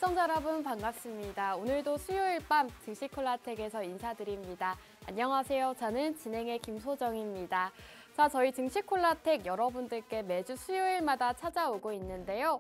시청자 여러분 반갑습니다. 오늘도 수요일 밤 증시콜라텍에서 인사드립니다. 안녕하세요. 저는 진행의 김소정입니다. 자, 저희 증시콜라텍 여러분들께 매주 수요일마다 찾아오고 있는데요.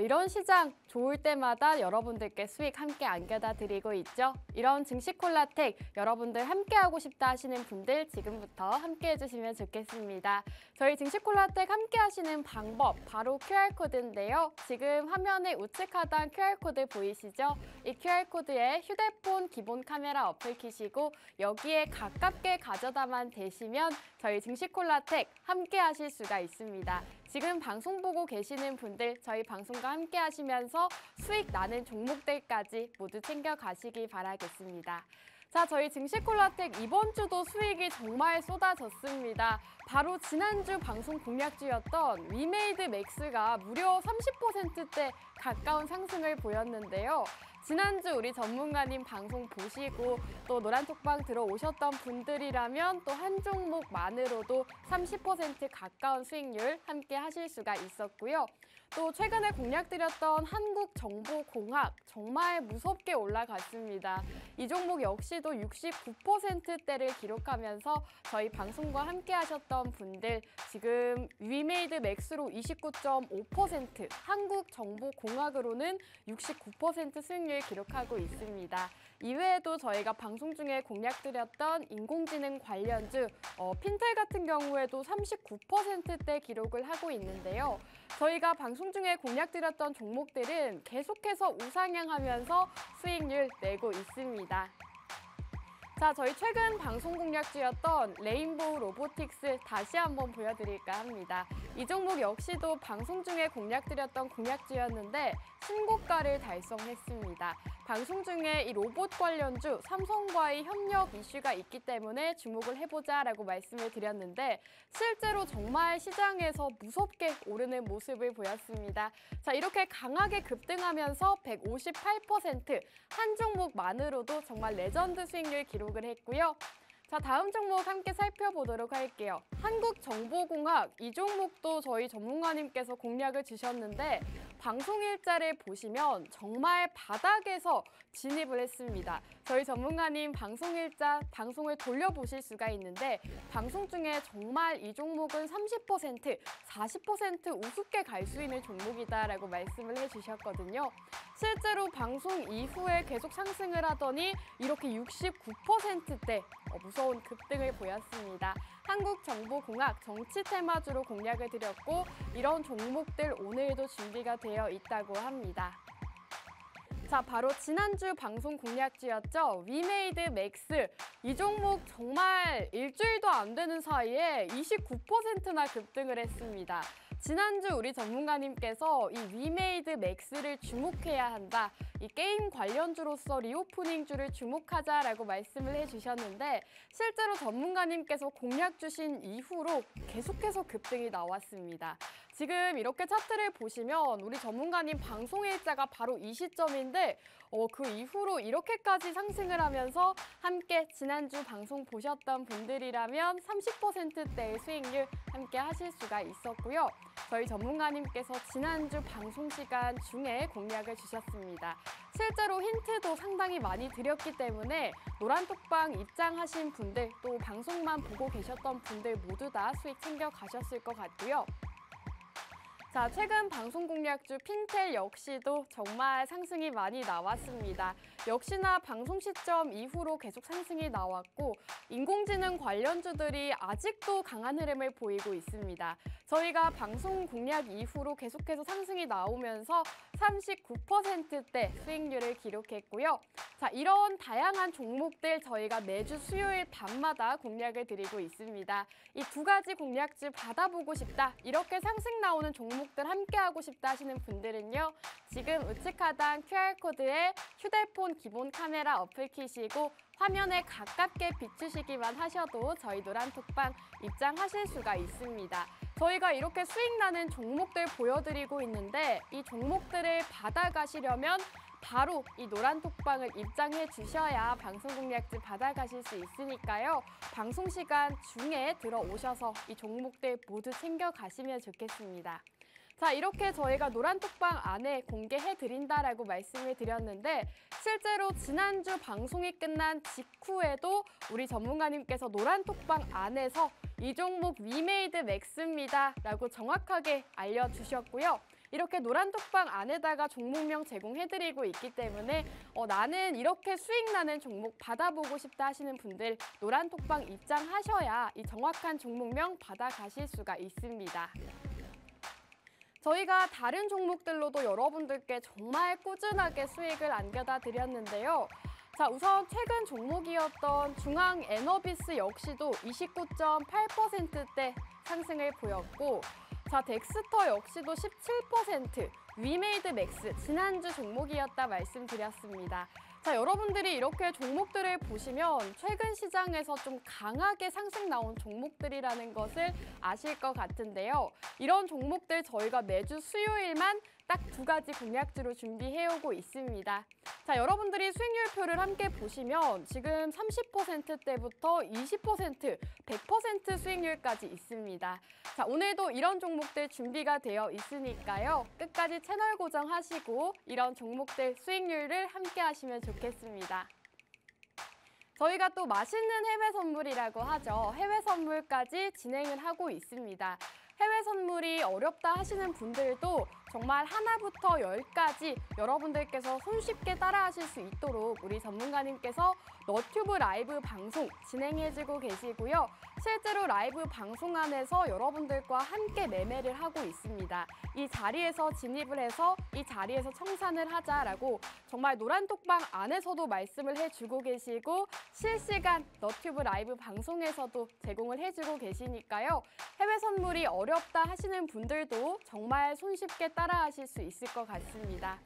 이런 시장 좋을 때마다 여러분들께 수익 함께 안겨다 드리고 있죠. 이런 증시콜라텍 여러분들 함께하고 싶다 하시는 분들 지금부터 함께 해주시면 좋겠습니다. 저희 증시콜라텍 함께 하시는 방법 바로 QR코드인데요. 지금 화면에 우측 하단 QR코드 보이시죠? 이 QR코드에 휴대폰 기본 카메라 어플 키시고 여기에 가깝게 가져다만 대시면 저희 증시콜라텍 함께 하실 수가 있습니다. 지금 방송 보고 계시는 분들 저희 방송과 함께 하시면서 수익 나는 종목들까지 모두 챙겨가시기 바라겠습니다. 자, 저희 증시콜라텍 이번 주도 수익이 정말 쏟아졌습니다. 바로 지난주 방송 공략주였던 위메이드 맥스가 무려 30%대 가까운 상승을 보였는데요. 지난주 우리 전문가님 방송 보시고 또 노란톡방 들어오셨던 분들이라면 또 한 종목만으로도 30% 가까운 수익률 함께 하실 수가 있었고요. 또 최근에 공략드렸던 한국정보공학 정말 무섭게 올라갔습니다. 이 종목 역시도 69%대를 기록하면서 저희 방송과 함께 하셨던 분들 지금 위메이드 맥스로 29.5%, 한국정보공학으로는 69% 수익률 기록하고 있습니다. 이외에도 저희가 방송 중에 공략드렸던 인공지능 관련주 핀텔 같은 경우에도 39%대 기록을 하고 있는데요. 저희가 방송 중에 공략드렸던 종목들은 계속해서 우상향하면서 수익률 내고 있습니다. 자, 저희 최근 방송 공략주였던 레인보우 로보틱스 다시 한번 보여드릴까 합니다. 이 종목 역시도 방송 중에 공략드렸던 공략주였는데 신고가를 달성했습니다. 방송 중에 이 로봇 관련주 삼성과의 협력 이슈가 있기 때문에 주목을 해보자라고 말씀을 드렸는데 실제로 정말 시장에서 무섭게 오르는 모습을 보였습니다. 자, 이렇게 강하게 급등하면서 158%, 한 종목만으로도 정말 레전드 수익률 기록을 했고요. 자, 다음 종목 함께 살펴보도록 할게요. 한국정보공학, 이 종목도 저희 전문가님께서 공략을 주셨는데 방송 일자를 보시면 정말 바닥에서 진입을 했습니다. 저희 전문가님 방송 일자 방송을 돌려보실 수가 있는데 방송 중에 정말 이 종목은 30%, 40% 우습게 갈 수 있는 종목이다라고 말씀을 해주셨거든요. 실제로 방송 이후에 계속 상승을 하더니 이렇게 69%대 무서운 급등을 보였습니다. 한국정보공학 정치 테마주로 공략을 드렸고 이런 종목들 오늘도 준비가 되어 있다고 합니다. 자, 바로 지난주 방송 공략주였죠. 위메이드 맥스. 이 종목 정말 일주일도 안 되는 사이에 29%나 급등을 했습니다. 지난주 우리 전문가님께서 이 위메이드 맥스를 주목해야 한다. 이 게임 관련주로서 리오프닝주를 주목하자라고 말씀을 해주셨는데 실제로 전문가님께서 공략 주신 이후로 계속해서 급등이 나왔습니다. 지금 이렇게 차트를 보시면 우리 전문가님 방송 일자가 바로 이 시점인데 그 이후로 이렇게까지 상승을 하면서 함께 지난주 방송 보셨던 분들이라면 30%대의 수익률 함께 하실 수가 있었고요. 저희 전문가님께서 지난주 방송 시간 중에 공략을 주셨습니다. 실제로 힌트도 상당히 많이 드렸기 때문에 노란톡방 입장하신 분들 또 방송만 보고 계셨던 분들 모두 다 수익 챙겨 가셨을 것 같고요. 자, 최근 방송 공략주 핀텔 역시도 정말 상승이 많이 나왔습니다. 역시나 방송 시점 이후로 계속 상승이 나왔고 인공지능 관련주들이 아직도 강한 흐름을 보이고 있습니다. 저희가 방송 공략 이후로 계속해서 상승이 나오면서 39%대 수익률을 기록했고요. 자, 이런 다양한 종목들 저희가 매주 수요일 밤마다 공략을 드리고 있습니다. 이 두 가지 공략주 받아보고 싶다, 이렇게 상승 나오는 종목들 함께하고 싶다 하시는 분들은요. 지금 우측 하단 QR코드에 휴대폰 기본 카메라 어플 키시고 화면에 가깝게 비추시기만 하셔도 저희 노란톡방 입장하실 수가 있습니다. 저희가 이렇게 수익 나는 종목들 보여드리고 있는데 이 종목들을 받아가시려면 바로 이 노란톡방을 입장해 주셔야 방송 공략주 받아가실 수 있으니까요. 방송 시간 중에 들어오셔서 이 종목들 모두 챙겨가시면 좋겠습니다. 자, 이렇게 저희가 노란톡방 안에 공개해드린다라고 말씀을 드렸는데 실제로 지난주 방송이 끝난 직후에도 우리 전문가님께서 노란톡방 안에서 이 종목 위메이드 맥스입니다 라고 정확하게 알려주셨고요. 이렇게 노란톡방 안에다가 종목명 제공해드리고 있기 때문에 나는 이렇게 수익 나는 종목 받아보고 싶다 하시는 분들 노란톡방 입장하셔야 이 정확한 종목명 받아가실 수가 있습니다. 저희가 다른 종목들로도 여러분들께 정말 꾸준하게 수익을 안겨다 드렸는데요. 자, 우선 최근 종목이었던 중앙에너비스 역시도 29.8%대 상승을 보였고, 자, 덱스터 역시도 17%, 위메이드 맥스 지난주 종목이었다 말씀드렸습니다. 자, 여러분들이 이렇게 종목들을 보시면 최근 시장에서 좀 강하게 상승 나온 종목들이라는 것을 아실 것 같은데요. 이런 종목들 저희가 매주 수요일만 딱 2가지 공략주로 준비해오고 있습니다. 자, 여러분들이 수익률표를 함께 보시면 지금 30%대부터 20%, 100% 수익률까지 있습니다. 자, 오늘도 이런 종목들 준비가 되어 있으니까요. 끝까지 채널 고정하시고 이런 종목들 수익률을 함께 하시면 좋겠습니다. 저희가 또 맛있는 해외 선물이라고 하죠. 해외 선물까지 진행을 하고 있습니다. 해외 선물이 어렵다 하시는 분들도 정말 하나부터 10까지 여러분들께서 손쉽게 따라하실 수 있도록 우리 전문가님께서 너튜브 라이브 방송 진행해주고 계시고요. 실제로 라이브 방송 안에서 여러분들과 함께 매매를 하고 있습니다. 이 자리에서 진입을 해서 이 자리에서 청산을 하자라고 정말 노란톡방 안에서도 말씀을 해주고 계시고 실시간 너튜브 라이브 방송에서도 제공을 해주고 계시니까요. 해외 선물이 어렵다 하시는 분들도 정말 손쉽게 따라하실 수 있을 것 같습니다.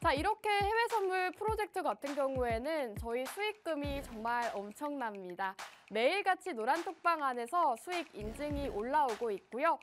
자, 이렇게 해외 선물 프로젝트 같은 경우에는 저희 수익금이 정말 엄청납니다. 매일같이 노란톡방 안에서 수익 인증이 올라오고 있고요.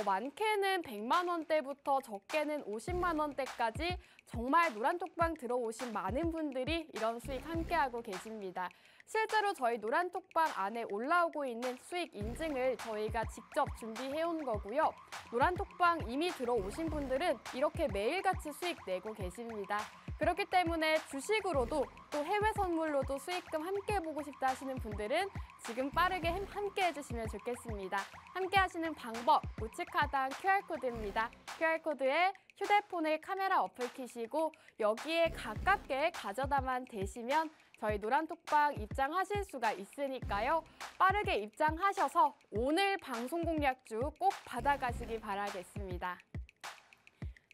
많게는 100만 원대부터 적게는 50만 원대까지 정말 노란톡방 들어오신 많은 분들이 이런 수익 함께하고 계십니다. 실제로 저희 노란톡방 안에 올라오고 있는 수익 인증을 저희가 직접 준비해온 거고요. 노란톡방 이미 들어오신 분들은 이렇게 매일같이 수익 내고 계십니다. 그렇기 때문에 주식으로도 또 해외 선물로도 수익금 함께 해보고 싶다 하시는 분들은 지금 빠르게 함께 해주시면 좋겠습니다. 함께 하시는 방법 우측 하단 QR코드입니다. QR코드에 휴대폰의 카메라 어플 키시고 여기에 가깝게 가져다만 대시면 저희 노란톡방 입장하실 수가 있으니까요. 빠르게 입장하셔서 오늘 방송 공략주 꼭 받아가시기 바라겠습니다.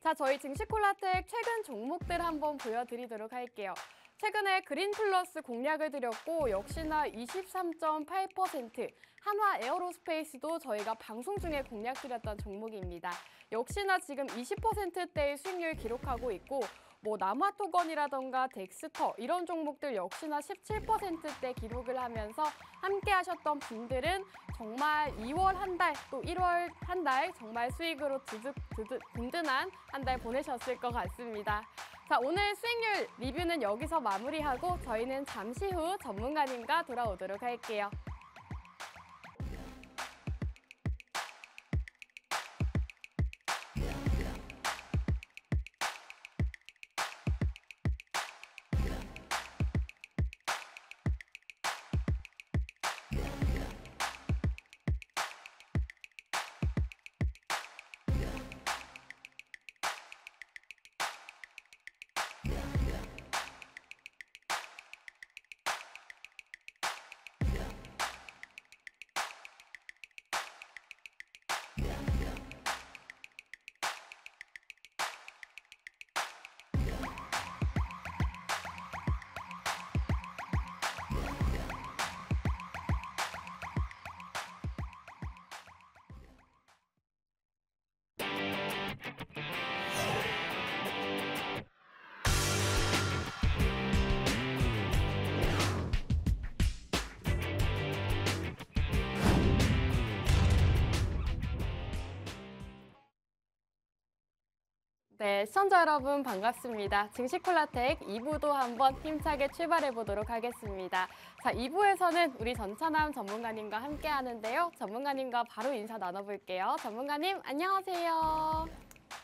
자, 저희 증시콜라텍 최근 종목들 한번 보여드리도록 할게요. 최근에 그린플러스 공략을 드렸고 역시나 23.8%, 한화 에어로스페이스도 저희가 방송 중에 공략 드렸던 종목입니다. 역시나 지금 20%대의 수익률 기록하고 있고 남아토건이라던가 덱스터 이런 종목들 역시나 17%대 기록을 하면서 함께 하셨던 분들은 정말 2월 한 달 또 1월 한 달 정말 수익으로 든든한 한 달 보내셨을 것 같습니다. 자, 오늘 수익률 리뷰는 여기서 마무리하고 저희는 잠시 후 전문가님과 돌아오도록 할게요. 네, 시청자 여러분 반갑습니다. 증시콜라텍 2부도 한번 힘차게 출발해 보도록 하겠습니다. 자, 2부에서는 우리 전찬남 전문가님과 함께 하는데요. 전문가님과 바로 인사 나눠볼게요. 전문가님, 안녕하세요.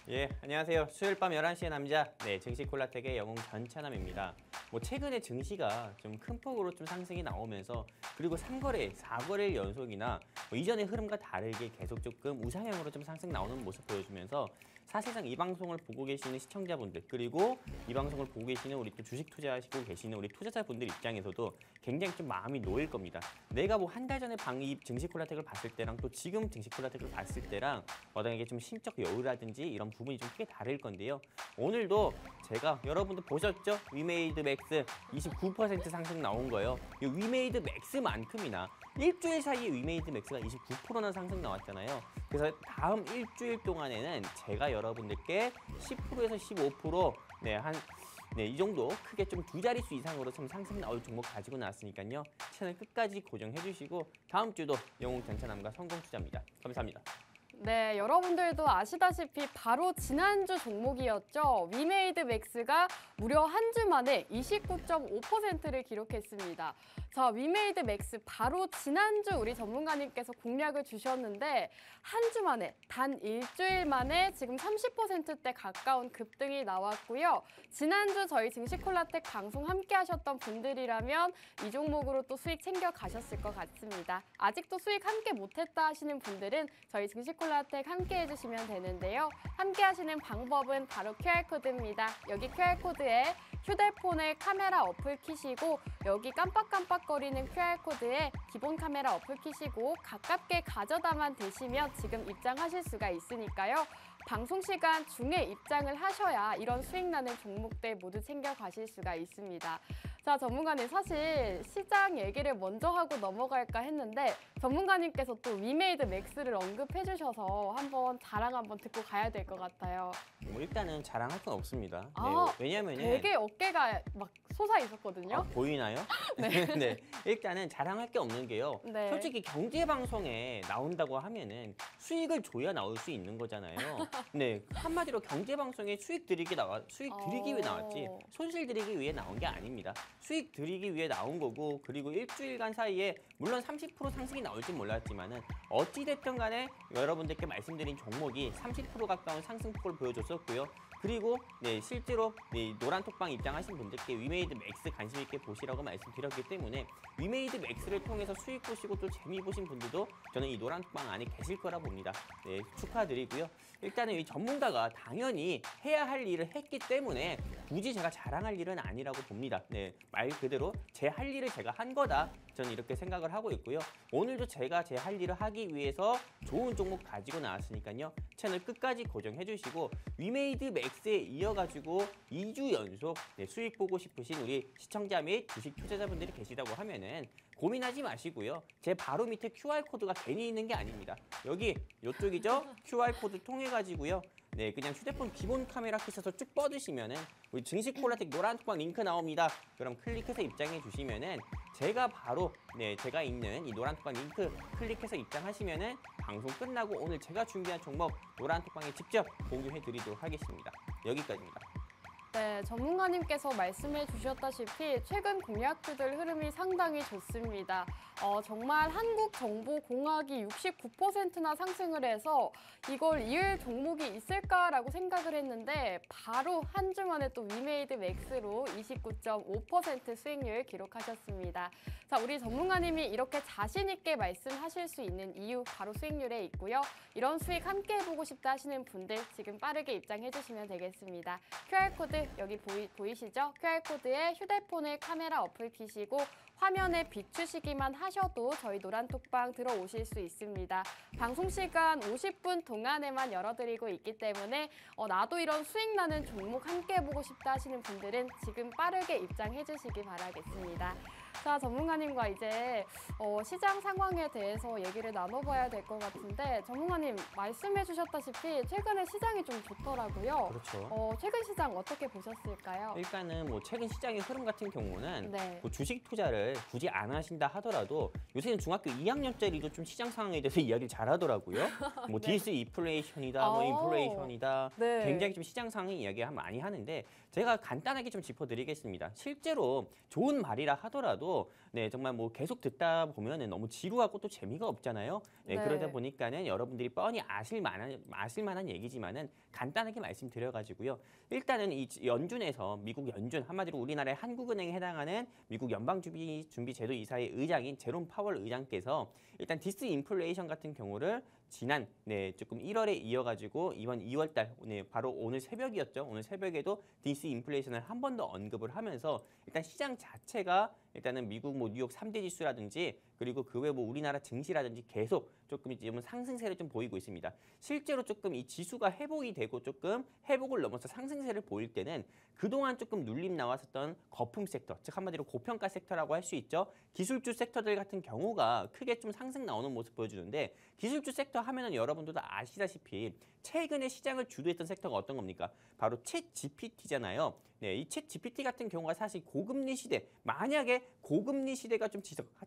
예, 안녕하세요. 수요일 밤 11시의 남자, 증시콜라텍의 영웅 전찬남입니다. 최근에 증시가 좀 큰 폭으로 좀 상승이 나오면서 그리고 3거래, 4거래일 연속이나 이전의 흐름과 다르게 계속 조금 우상향으로 좀 상승 나오는 모습 보여주면서 사실상 이 방송을 보고 계시는 시청자분들 그리고 이 방송을 보고 계시는 우리 또 주식 투자하시고 계시는 우리 투자자분들 입장에서도 굉장히 좀 마음이 놓일 겁니다. 내가 한 달 전에 이 증시콜라텍을 봤을 때랑 또 지금 증시콜라텍을 봤을 때랑 만약에 좀 심적 여유라든지 이런 부분이 좀 크게 다를 건데요. 오늘도 제가 여러분들 보셨죠? 위메이드 맥스 29% 상승 나온 거예요. 이 위메이드 맥스만큼이나 일주일 사이에 위메이드 맥스가 29%나 상승 나왔잖아요. 그래서 다음 일주일 동안에는 제가 여러분들께 10%에서 15% 이 정도 크게 좀 두 자릿수 이상으로 좀 상승 나올 종목 가지고 나왔으니까요. 채널 끝까지 고정해 주시고 다음 주도 영웅 전찬남과 성공 투자입니다. 감사합니다. 네, 여러분들도 아시다시피 바로 지난주 종목이었죠. 위메이드 맥스가 무려 한 주 만에 29.5%를 기록했습니다. 자, 위메이드 맥스 바로 지난주 우리 전문가님께서 공략을 주셨는데 한 주 만에 단 일주일 만에 지금 30%대 가까운 급등이 나왔고요. 지난주 저희 증시콜라텍 방송 함께 하셨던 분들이라면 이 종목으로 또 수익 챙겨 가셨을 것 같습니다. 아직도 수익 함께 못했다 하시는 분들은 저희 증시콜라텍 함께 해주시면 되는데요. 함께 하시는 방법은 바로 QR코드입니다. 여기 QR코드에 휴대폰의 카메라 어플 키시고 여기 깜빡깜빡거리는 QR코드에 기본 카메라 어플 키시고 가깝게 가져다만 대시면 지금 입장하실 수가 있으니까요. 방송 시간 중에 입장을 하셔야 이런 수익 나는 종목들 모두 챙겨 가실 수가 있습니다. 자, 전문가님 사실 시장 얘기를 먼저 하고 넘어갈까 했는데 전문가님께서 또 위메이드 맥스를 언급해 주셔서 한번 자랑 한번 듣고 가야 될 것 같아요. 일단은 자랑할 건 없습니다. 왜냐하면 되게 어깨가 막 솟아 있었거든요. 보이나요? 네. 일단은 자랑할 게 없는 게요. 네. 솔직히 경제 방송에 나온다고 하면은 수익을 줘야 나올 수 있는 거잖아요. 네, 한마디로 경제 방송에 수익 드리기 위해 나왔지 손실 드리기 위해 나온 게 아닙니다. 수익 드리기 위해 나온 거고 그리고 일주일간 사이에 물론 30% 상승이 나올지 몰랐지만은 어찌 됐든 간에 여러분들께 말씀드린 종목이 30% 가까운 상승폭을 보여줬었고요. 그리고 실제로 노란 톡방 입장하신 분들께 위메이드 맥스 관심 있게 보시라고 말씀드렸기 때문에 위메이드 맥스를 통해서 수익 보시고 또 재미 보신 분들도 저는 이 노란 톡방 안에 계실 거라 봅니다. 네, 축하드리고요. 일단은 이 전문가가 당연히 해야 할 일을 했기 때문에 굳이 제가 자랑할 일은 아니라고 봅니다. 네, 말 그대로 제 할 일을 제가 한 거다. 저는 이렇게 생각을 하고 있고요. 오늘도 제가 제 할 일을 하기 위해서 좋은 종목 가지고 나왔으니까요. 채널 끝까지 고정해 주시고 위메이드 맥스에 이어가지고 2주 연속 수익 보고 싶으신 우리 시청자 및 주식 투자자분들이 계시다고 하면은 고민하지 마시고요. 제 바로 밑에 QR코드가 괜히 있는 게 아닙니다. 여기 이쪽이죠? QR코드 통해 가지고요. 그냥 휴대폰 기본 카메라 켜셔서 쭉 뻗으시면은 우리 증시콜라텍 노란 톡방 링크 나옵니다. 그럼 클릭해서 입장해 주시면은 제가 바로 제가 있는 이 노란 톡방 링크 클릭해서 입장하시면은 방송 끝나고 오늘 제가 준비한 종목 노란 톡방에 직접 공유해 드리도록 하겠습니다. 여기까지입니다. 네, 전문가님께서 말씀해 주셨다시피 최근 공약주들 흐름이 상당히 좋습니다. 정말 한국정보공학이 69%나 상승을 해서 이걸 이을 종목이 있을까라고 생각을 했는데 바로 한 주 만에 또 위메이드 맥스로 29.5% 수익률 기록하셨습니다. 자, 우리 전문가님이 이렇게 자신 있게 말씀하실 수 있는 이유 바로 수익률에 있고요. 이런 수익 함께 해보고 싶다 하시는 분들 지금 빠르게 입장해 주시면 되겠습니다. QR코드 여기 보이시죠? QR코드에 휴대폰의 카메라 어플 키시고 화면에 비추시기만 하셔도 저희 노란톡방 들어오실 수 있습니다. 방송 시간 50분 동안에만 열어드리고 있기 때문에 나도 이런 수익 나는 종목 함께 해보고 싶다 하시는 분들은 지금 빠르게 입장해 주시기 바라겠습니다. 자, 전문가님과 이제 시장 상황에 대해서 얘기를 나눠봐야 될 것 같은데 전문가님 말씀해 주셨다시피 최근에 시장이 좀 좋더라고요. 그렇죠. 최근 시장 어떻게 보셨을까요? 일단은 최근 시장의 흐름 같은 경우는 네. 주식 투자를 굳이 안 하신다 하더라도 요새는 중학교 2학년짜리도 좀 시장 상황에 대해서 이야기를 잘하더라고요. 네. 디스인플레이션이다, 인플레이션이다. 네. 굉장히 좀 시장 상황 이야기 많이 하는데 제가 간단하게 좀 짚어드리겠습니다. 실제로 좋은 말이라 하더라도 하더라도 네, 정말 뭐 계속 듣다 보면은 너무 지루하고 또 재미가 없잖아요. 네, 네. 그러다 보니까는 여러분들이 뻔히 아실 만한 얘기지만은 간단하게 말씀드려가지고요. 일단은 이 연준에서 미국 연준 한마디로 우리나라의 한국은행에 해당하는 미국 연방준비제도 이사의 의장인 제롬 파월 의장께서 일단 디스인플레이션 같은 경우를 지난 조금 1월에 이어가지고 이번 2월달 바로 오늘 새벽이었죠. 오늘 새벽에도 디스인플레이션을 한 번 더 언급을 하면서 일단 시장 자체가 일단은 미국 뭐 뉴욕 3대 지수라든지 그리고 그 외 뭐 우리나라 증시라든지 계속 조금 지금 상승세를 좀 보이고 있습니다. 실제로 조금 이 지수가 회복이 되고 조금 회복을 넘어서 상승세를 보일 때는 그동안 조금 눌림 나왔었던 거품 섹터, 즉 한마디로 고평가 섹터라고 할 수 있죠. 기술주 섹터들 같은 경우가 크게 좀 상승 나오는 모습 보여주는데 기술주 섹터 하면은 여러분들도 아시다시피 최근에 시장을 주도했던 섹터가 어떤 겁니까? 바로 챗 GPT잖아요. 네, 이 챗 GPT 같은 경우가 사실 고금리 시대, 만약에 고금리 시대가 좀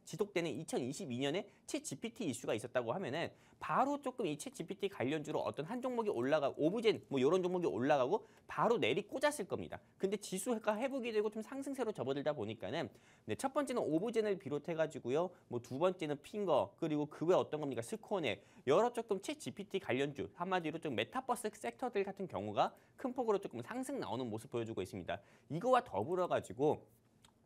지속되는 2022년에 챗 GPT 이슈가 있었다고 하면은 바로 조금 이 챗 GPT 관련주로 어떤 한 종목이 올라가고 오브젠 뭐 이런 종목이 올라가고 바로 내리 꽂았을 겁니다. 근데 지수가 회복이 되고 좀 상승세로 접어들다 보니까는 네, 첫 번째는 오브젠을 비롯해 가지고요. 뭐 두 번째는 핑거 그리고 그 외 어떤 겁니까? 스코넥 여러 조금 챗 GPT 관련주 한마디로 좀 메타버스 섹터들 같은 경우가 큰 폭으로 조금 상승 나오는 모습 보여주고 있습니다. 이거와 더불어 가지고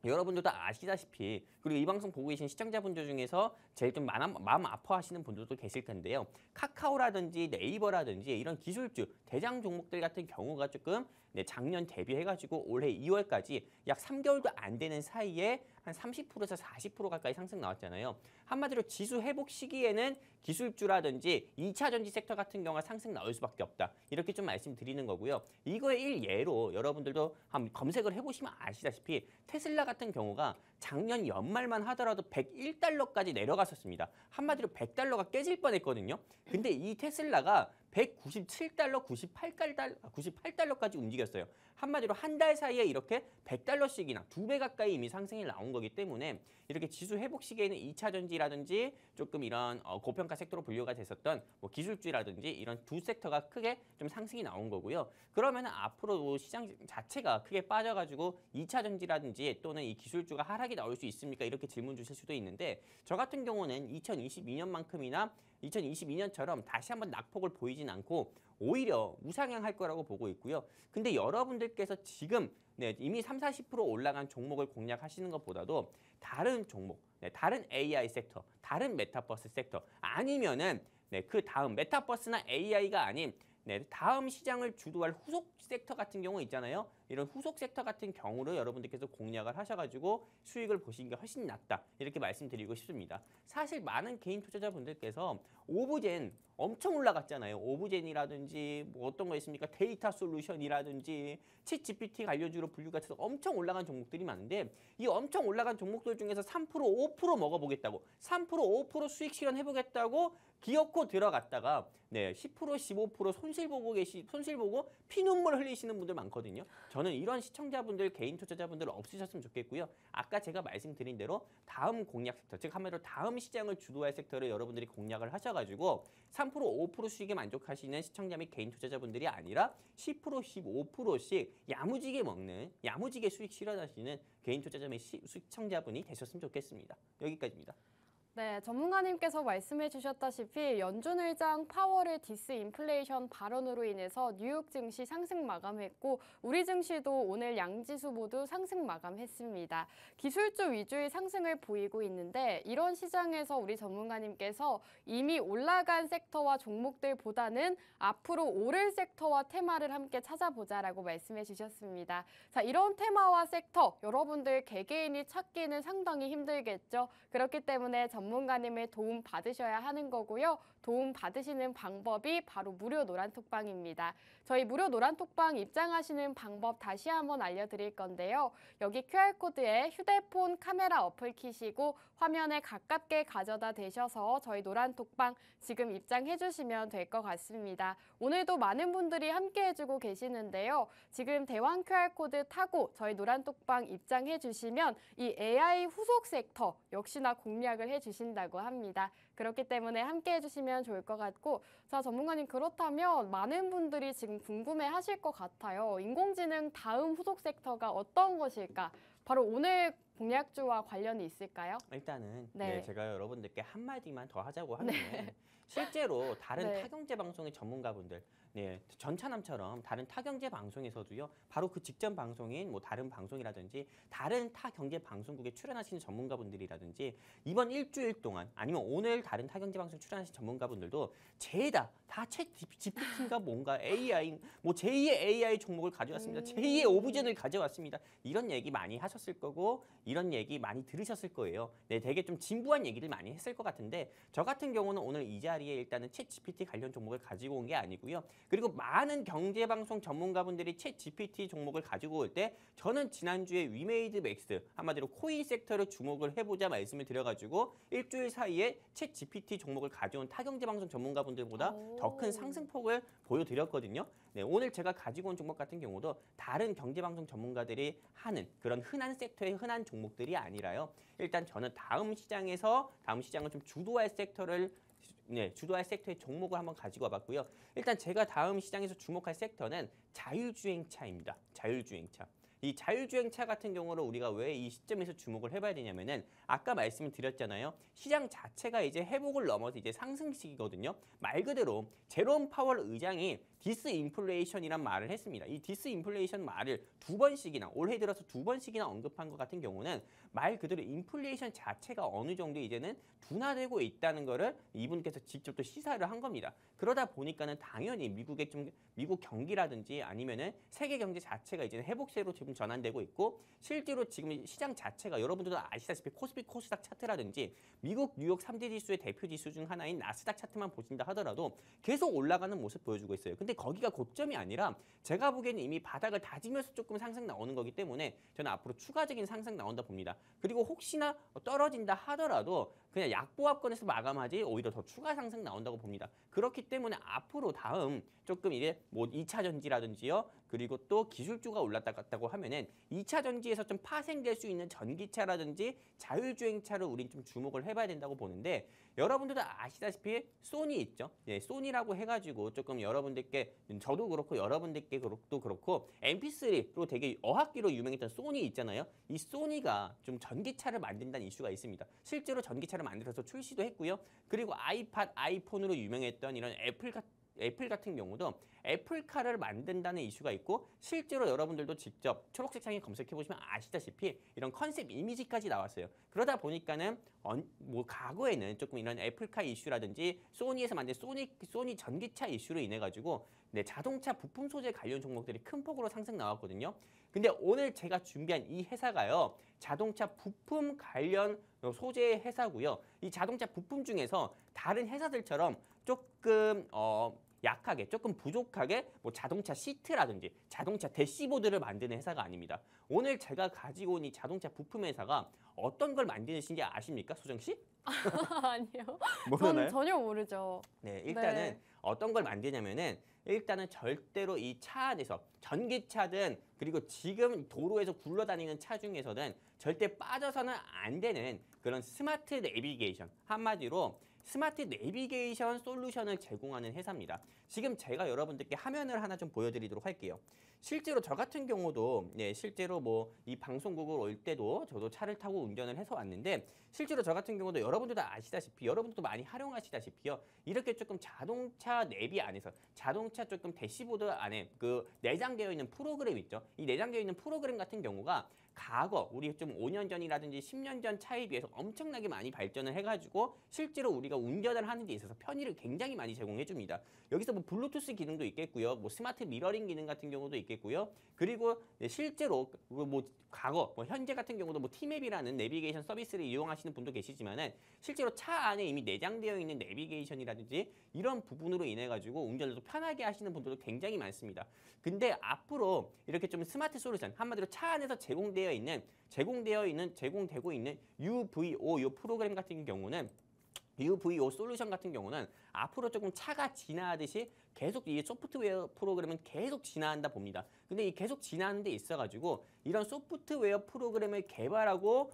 여러분들도 아시다시피 그리고 이 방송 보고 계신 시청자분들 중에서 제일 좀 마음 아파하시는 분들도 계실 텐데요. 카카오라든지 네이버라든지 이런 기술주 대장 종목들 같은 경우가 조금 작년 대비해가지고 올해 2월까지 약 3개월도 안 되는 사이에 한 30%에서 40% 가까이 상승 나왔잖아요. 한마디로 지수 회복 시기에는 기술주라든지 2차 전지 섹터 같은 경우가 상승 나올 수밖에 없다. 이렇게 좀 말씀드리는 거고요. 이거의 일예로 여러분들도 한번 검색을 해보시면 아시다시피 테슬라 같은 경우가 작년 연말만 하더라도 101달러까지 내려갔었습니다. 한마디로 100달러가 깨질 뻔했거든요. 근데 이 테슬라가 197달러, 98달러까지 움직였어요. 한마디로 한 달 사이에 이렇게 100달러씩이나 2배 가까이 이미 상승이 나온 거기 때문에 이렇게 지수 회복 시기에는 2차 전지라든지 조금 이런 고평가 섹터로 분류가 됐었던 뭐 기술주라든지 이런 두 섹터가 크게 좀 상승이 나온 거고요. 그러면 앞으로 시장 자체가 크게 빠져가지고 2차 전지라든지 또는 이 기술주가 하락이 나올 수 있습니까? 이렇게 질문 주실 수도 있는데 저 같은 경우는 2022년만큼이나 2022년처럼 다시 한번 낙폭을 보이진 않고 오히려 우상향할 거라고 보고 있고요. 근데 여러분들께서 지금 이미 30~40% 올라간 종목을 공략하시는 것보다도 다른 종목, 다른 AI 섹터, 다른 메타버스 섹터 아니면은 그 다음 메타버스나 AI가 아닌 다음 시장을 주도할 후속 섹터 같은 경우 있잖아요. 이런 후속 섹터 같은 경우를 여러분들께서 공략을 하셔가지고 수익을 보시는 게 훨씬 낫다. 이렇게 말씀드리고 싶습니다. 사실 많은 개인 투자자분들께서 오브젠 엄청 올라갔잖아요. 오브젠이라든지 뭐 어떤 거 있습니까? 데이터 솔루션이라든지 챗 GPT 관련주로 분류가 돼서 엄청 올라간 종목들이 많은데 이 엄청 올라간 종목들 중에서 3%, 5% 먹어보겠다고 3%, 5% 수익 실현해보겠다고 기어코 들어갔다가 10%, 15% 손실 보고 피눈물 흘리시는 분들 많거든요. 저는 이런 시청자분들, 개인 투자자분들 없으셨으면 좋겠고요. 아까 제가 말씀드린 대로 다음 공략 섹터, 즉 한마디로 다음 시장을 주도할 섹터를 여러분들이 공략을 하셔가지고 3%, 5% 수익에 만족하시는 시청자 및 개인 투자자분들이 아니라 10%, 15%씩 야무지게 수익 실현하시는 개인 투자자 및 시청자분이 되셨으면 좋겠습니다. 여기까지입니다. 네, 전문가님께서 말씀해 주셨다시피 연준 의장 파월의 디스인플레이션 발언으로 인해서 뉴욕 증시 상승 마감했고 우리 증시도 오늘 양지수 모두 상승 마감했습니다. 기술주 위주의 상승을 보이고 있는데 이런 시장에서 우리 전문가님께서 이미 올라간 섹터와 종목들보다는 앞으로 오를 섹터와 테마를 함께 찾아보자라고 말씀해 주셨습니다. 자, 이런 테마와 섹터 여러분들 개개인이 찾기는 상당히 힘들겠죠. 그렇기 때문에 전문가님의 도움 받으셔야 하는 거고요. 도움 받으시는 방법이 바로 무료 노란톡방입니다. 저희 무료 노란톡방 입장하시는 방법 다시 한번 알려드릴 건데요. 여기 QR코드에 휴대폰 카메라 어플 키시고 화면에 가깝게 가져다 대셔서 저희 노란톡방 지금 입장해 주시면 될 것 같습니다. 오늘도 많은 분들이 함께 해주고 계시는데요. 지금 대왕 QR코드 타고 저희 노란톡방 입장해 주시면 이 AI 후속 섹터 역시나 공략을 해주신다고 합니다. 그렇기 때문에 함께 해주시면 좋을 것 같고 자 전문가님 그렇다면 많은 분들이 지금 궁금해 하실 것 같아요. 인공지능 다음 후속 섹터가 어떤 것일까? 바로 오늘 공약주와 관련이 있을까요? 일단은 네. 제가 여러분들께 한마디만 더 하자고 하면 실제로 다른 네. 타경제 방송의 전문가분들 전차남처럼 다른 타경제 방송에서도요. 바로 그 직전 방송인 뭐 다른 방송이라든지 다른 타 경제 방송국에 출연하시는 전문가분들이라든지 이번 일주일 동안 아니면 오늘 다른 타경제 방송 출연하신 전문가분들도 죄다 챗 GPT인가 뭔가 AI 뭐 제2의 AI 종목을 가져왔습니다. 제2의 오브젠을 가져왔습니다. 이런 얘기 많이 하셨을 거고 이런 얘기 많이 들으셨을 거예요. 네, 되게 좀 진부한 얘기를 많이 했을 것 같은데 저 같은 경우는 오늘 이 자리에 일단은 챗 GPT 관련 종목을 가지고 온 게 아니고요. 그리고 많은 경제방송 전문가분들이 챗 GPT 종목을 가지고 올 때 저는 지난주에 위메이드 맥스 한마디로 코인 섹터를 주목을 해보자 말씀을 드려가지고 일주일 사이에 챗 GPT 종목을 가져온 타경제방송 전문가분들보다 더 큰 상승폭을 보여드렸거든요. 네, 오늘 제가 가지고 온 종목 같은 경우도 다른 경제방송 전문가들이 하는 그런 흔한 섹터의 흔한 종목들이 아니라요. 일단 저는 다음 시장을 좀 주도할 섹터를 주도할 섹터의 종목을 한번 가지고 와봤고요. 일단 제가 다음 시장에서 주목할 섹터는 자율주행차입니다. 자율주행차. 이 자율주행차 같은 경우로 우리가 왜 이 시점에서 주목을 해봐야 되냐면은 아까 말씀을 드렸잖아요. 시장 자체가 이제 회복을 넘어서 이제 상승 시기거든요. 말 그대로 제롬 파월 의장이 디스인플레이션이란 말을 했습니다. 이 디스인플레이션 말을 올해 들어서 두 번씩이나 언급한 것 같은 경우는 말 그대로 인플레이션 자체가 어느 정도 이제는 둔화되고 있다는 거를 이분께서 직접 또 시사를 한 겁니다. 그러다 보니까는 당연히 미국 경기라든지 아니면은 세계 경제 자체가 이제는 회복세로 지금 전환되고 있고 실제로 지금 시장 자체가 여러분들도 아시다시피 코스피 코스닥 차트라든지 미국 뉴욕 3대 지수의 대표 지수 중 하나인 나스닥 차트만 보신다 하더라도 계속 올라가는 모습 보여주고 있어요. 근데 거기가 고점이 아니라 제가 보기에는 이미 바닥을 다지면서 조금 상승 나오는 거기 때문에 저는 앞으로 추가적인 상승 나온다 봅니다. 그리고 혹시나 떨어진다 하더라도 그냥 약보합권에서 마감하지 오히려 더 추가 상승 나온다고 봅니다. 그렇기 때문에 앞으로 다음 조금 이제 뭐 2차 전지라든지요. 그리고 또 기술주가 올랐다 갔다고 하면은 2차 전지에서 좀 파생될 수 있는 전기차라든지 자율주행차를 우린 좀 주목을 해봐야 된다고 보는데 여러분들도 아시다시피 소니 있죠. 예, 소니라고 해가지고 조금 여러분들께 저도 그렇고 여러분들께도 그렇고 MP3로 되게 어학기로 유명했던 소니 있잖아요. 이 소니가 좀 전기차를 만든다는 이슈가 있습니다. 실제로 전기차를 만들어서 출시도 했고요. 그리고 아이팟, 아이폰으로 유명했던 이런 애플 같은 경우도 애플카를 만든다는 이슈가 있고 실제로 여러분들도 직접 초록색 창에 검색해보시면 아시다시피 이런 컨셉 이미지까지 나왔어요. 그러다 보니까는 뭐 과거에는 조금 이런 애플카 이슈라든지 소니에서 만든 소니 전기차 이슈로 인해 가지고 자동차 부품 소재 관련 종목들이 큰 폭으로 상승 나왔거든요. 근데 오늘 제가 준비한 이 회사가요. 자동차 부품 관련 소재 회사고요. 이 자동차 부품 중에서 다른 회사들처럼 조금 약하게 조금 부족하게 뭐 자동차 시트라든지 자동차 대시보드를 만드는 회사가 아닙니다. 오늘 제가 가지고 온 이 자동차 부품 회사가 어떤 걸 만드는지 아십니까, 소정 씨? 아니요. 모르나요? 전 전혀 모르죠. 네, 일단은 네. 어떤 걸 만드냐면은 일단은 절대로 이 차 안에서 전기차든 그리고 지금 도로에서 굴러다니는 차 중에서는 절대 빠져서는 안 되는 그런 스마트 내비게이션, 한마디로 스마트 내비게이션 솔루션을 제공하는 회사입니다. 지금 제가 여러분들께 화면을 하나 좀 보여드리도록 할게요. 실제로 저 같은 경우도 실제로 뭐 이 방송국을 올 때도 저도 차를 타고 운전을 해서 왔는데 실제로 저 같은 경우도 여러분들도 아시다시피 여러분들도 많이 활용하시다시피요. 이렇게 조금 자동차 내비 안에서 자동차 조금 대시보드 안에 그 내장되어 있는 프로그램 있죠. 이 내장되어 있는 프로그램 같은 경우가 과거 우리 좀 5년 전이라든지 10년 전 차에 비해서 엄청나게 많이 발전을 해가지고 실제로 우리가 운전을 하는 데 있어서 편의를 굉장히 많이 제공해 줍니다. 여기서 뭐 블루투스 기능도 있겠고요. 뭐 스마트 미러링 기능 같은 경우도 있겠고요. 그리고 실제로 뭐 과거 현재 같은 경우도 뭐 티맵이라는 내비게이션 서비스를 이용하시는 분도 계시지만은 실제로 차 안에 이미 내장되어 있는 내비게이션이라든지 이런 부분으로 인해 가지고 운전을 더 편하게 하시는 분들도 굉장히 많습니다. 근데 앞으로 이렇게 좀 스마트 솔루션, 한마디로 차 안에서 제공되고 있는 UVO 이 프로그램 같은 경우는 UVO 솔루션 같은 경우는 앞으로 조금 차가 진화하듯이 계속 이 소프트웨어 프로그램은 계속 진화한다 봅니다. 근데 이 계속 진화하는 데 있어가지고 이런 소프트웨어 프로그램을 개발하고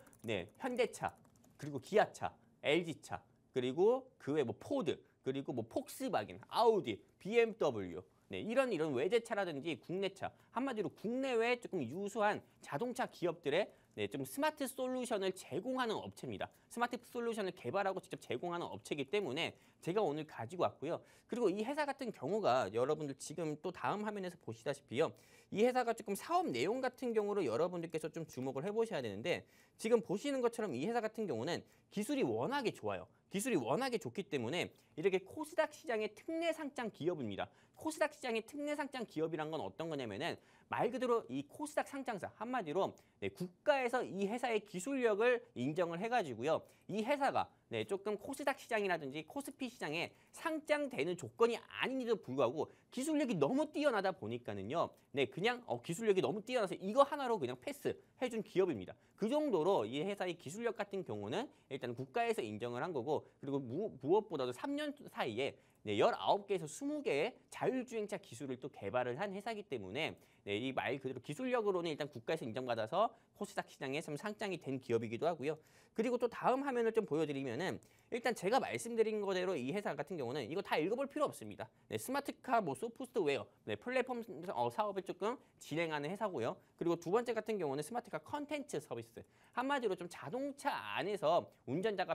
현대차, 그리고 기아차, LG차, 그리고 그 외 뭐 포드, 그리고 뭐 폭스바겐, 아우디, BMW 이런 외제차라든지 국내차, 한마디로 국내외 조금 유수한 자동차 기업들의 네, 좀 스마트 솔루션을 제공하는 업체입니다. 스마트 솔루션을 개발하고 직접 제공하는 업체이기 때문에 제가 오늘 가지고 왔고요. 그리고 이 회사 같은 경우가 여러분들 지금 또 다음 화면에서 보시다시피요. 이 회사가 조금 사업 내용 같은 경우로 여러분들께서 좀 주목을 해보셔야 되는데 지금 보시는 것처럼 이 회사 같은 경우는 기술이 워낙에 좋아요. 기술이 워낙에 좋기 때문에 이렇게 코스닥 시장의 특례 상장 기업입니다. 코스닥 시장의 특례 상장 기업이란 건 어떤 거냐면은 말 그대로 이 코스닥 상장사 한마디로 네, 국가에서 이 회사의 기술력을 인정을 해가지고요. 이 회사가 네, 조금 코스닥 시장이라든지 코스피 시장에 상장되는 조건이 아닌데도 불구하고 기술력이 너무 뛰어나다 보니까는요. 네, 그냥 기술력이 너무 뛰어나서 이거 하나로 그냥 패스해준 기업입니다. 그 정도로 이 회사의 기술력 같은 경우는 일단 국가에서 인정을 한 거고 그리고 무엇보다도 3년 사이에 네, 19개에서 20개의 자율주행차 기술을 또 개발을 한 회사이기 때문에 네, 이 말 그대로 기술력으로는 일단 국가에서 인정받아서 코스닥 시장에 좀 상장이 된 기업이기도 하고요. 그리고 또 다음 화면을 좀 보여드리면은 일단 제가 말씀드린 거대로 이 회사 같은 경우는 이거 다 읽어볼 필요 없습니다. 네, 스마트카, 뭐 소프트웨어, 네, 플랫폼 사업을 조금 진행하는 회사고요. 그리고 두 번째 같은 경우는 스마트카 컨텐츠 서비스. 한마디로 좀 자동차 안에서 운전자가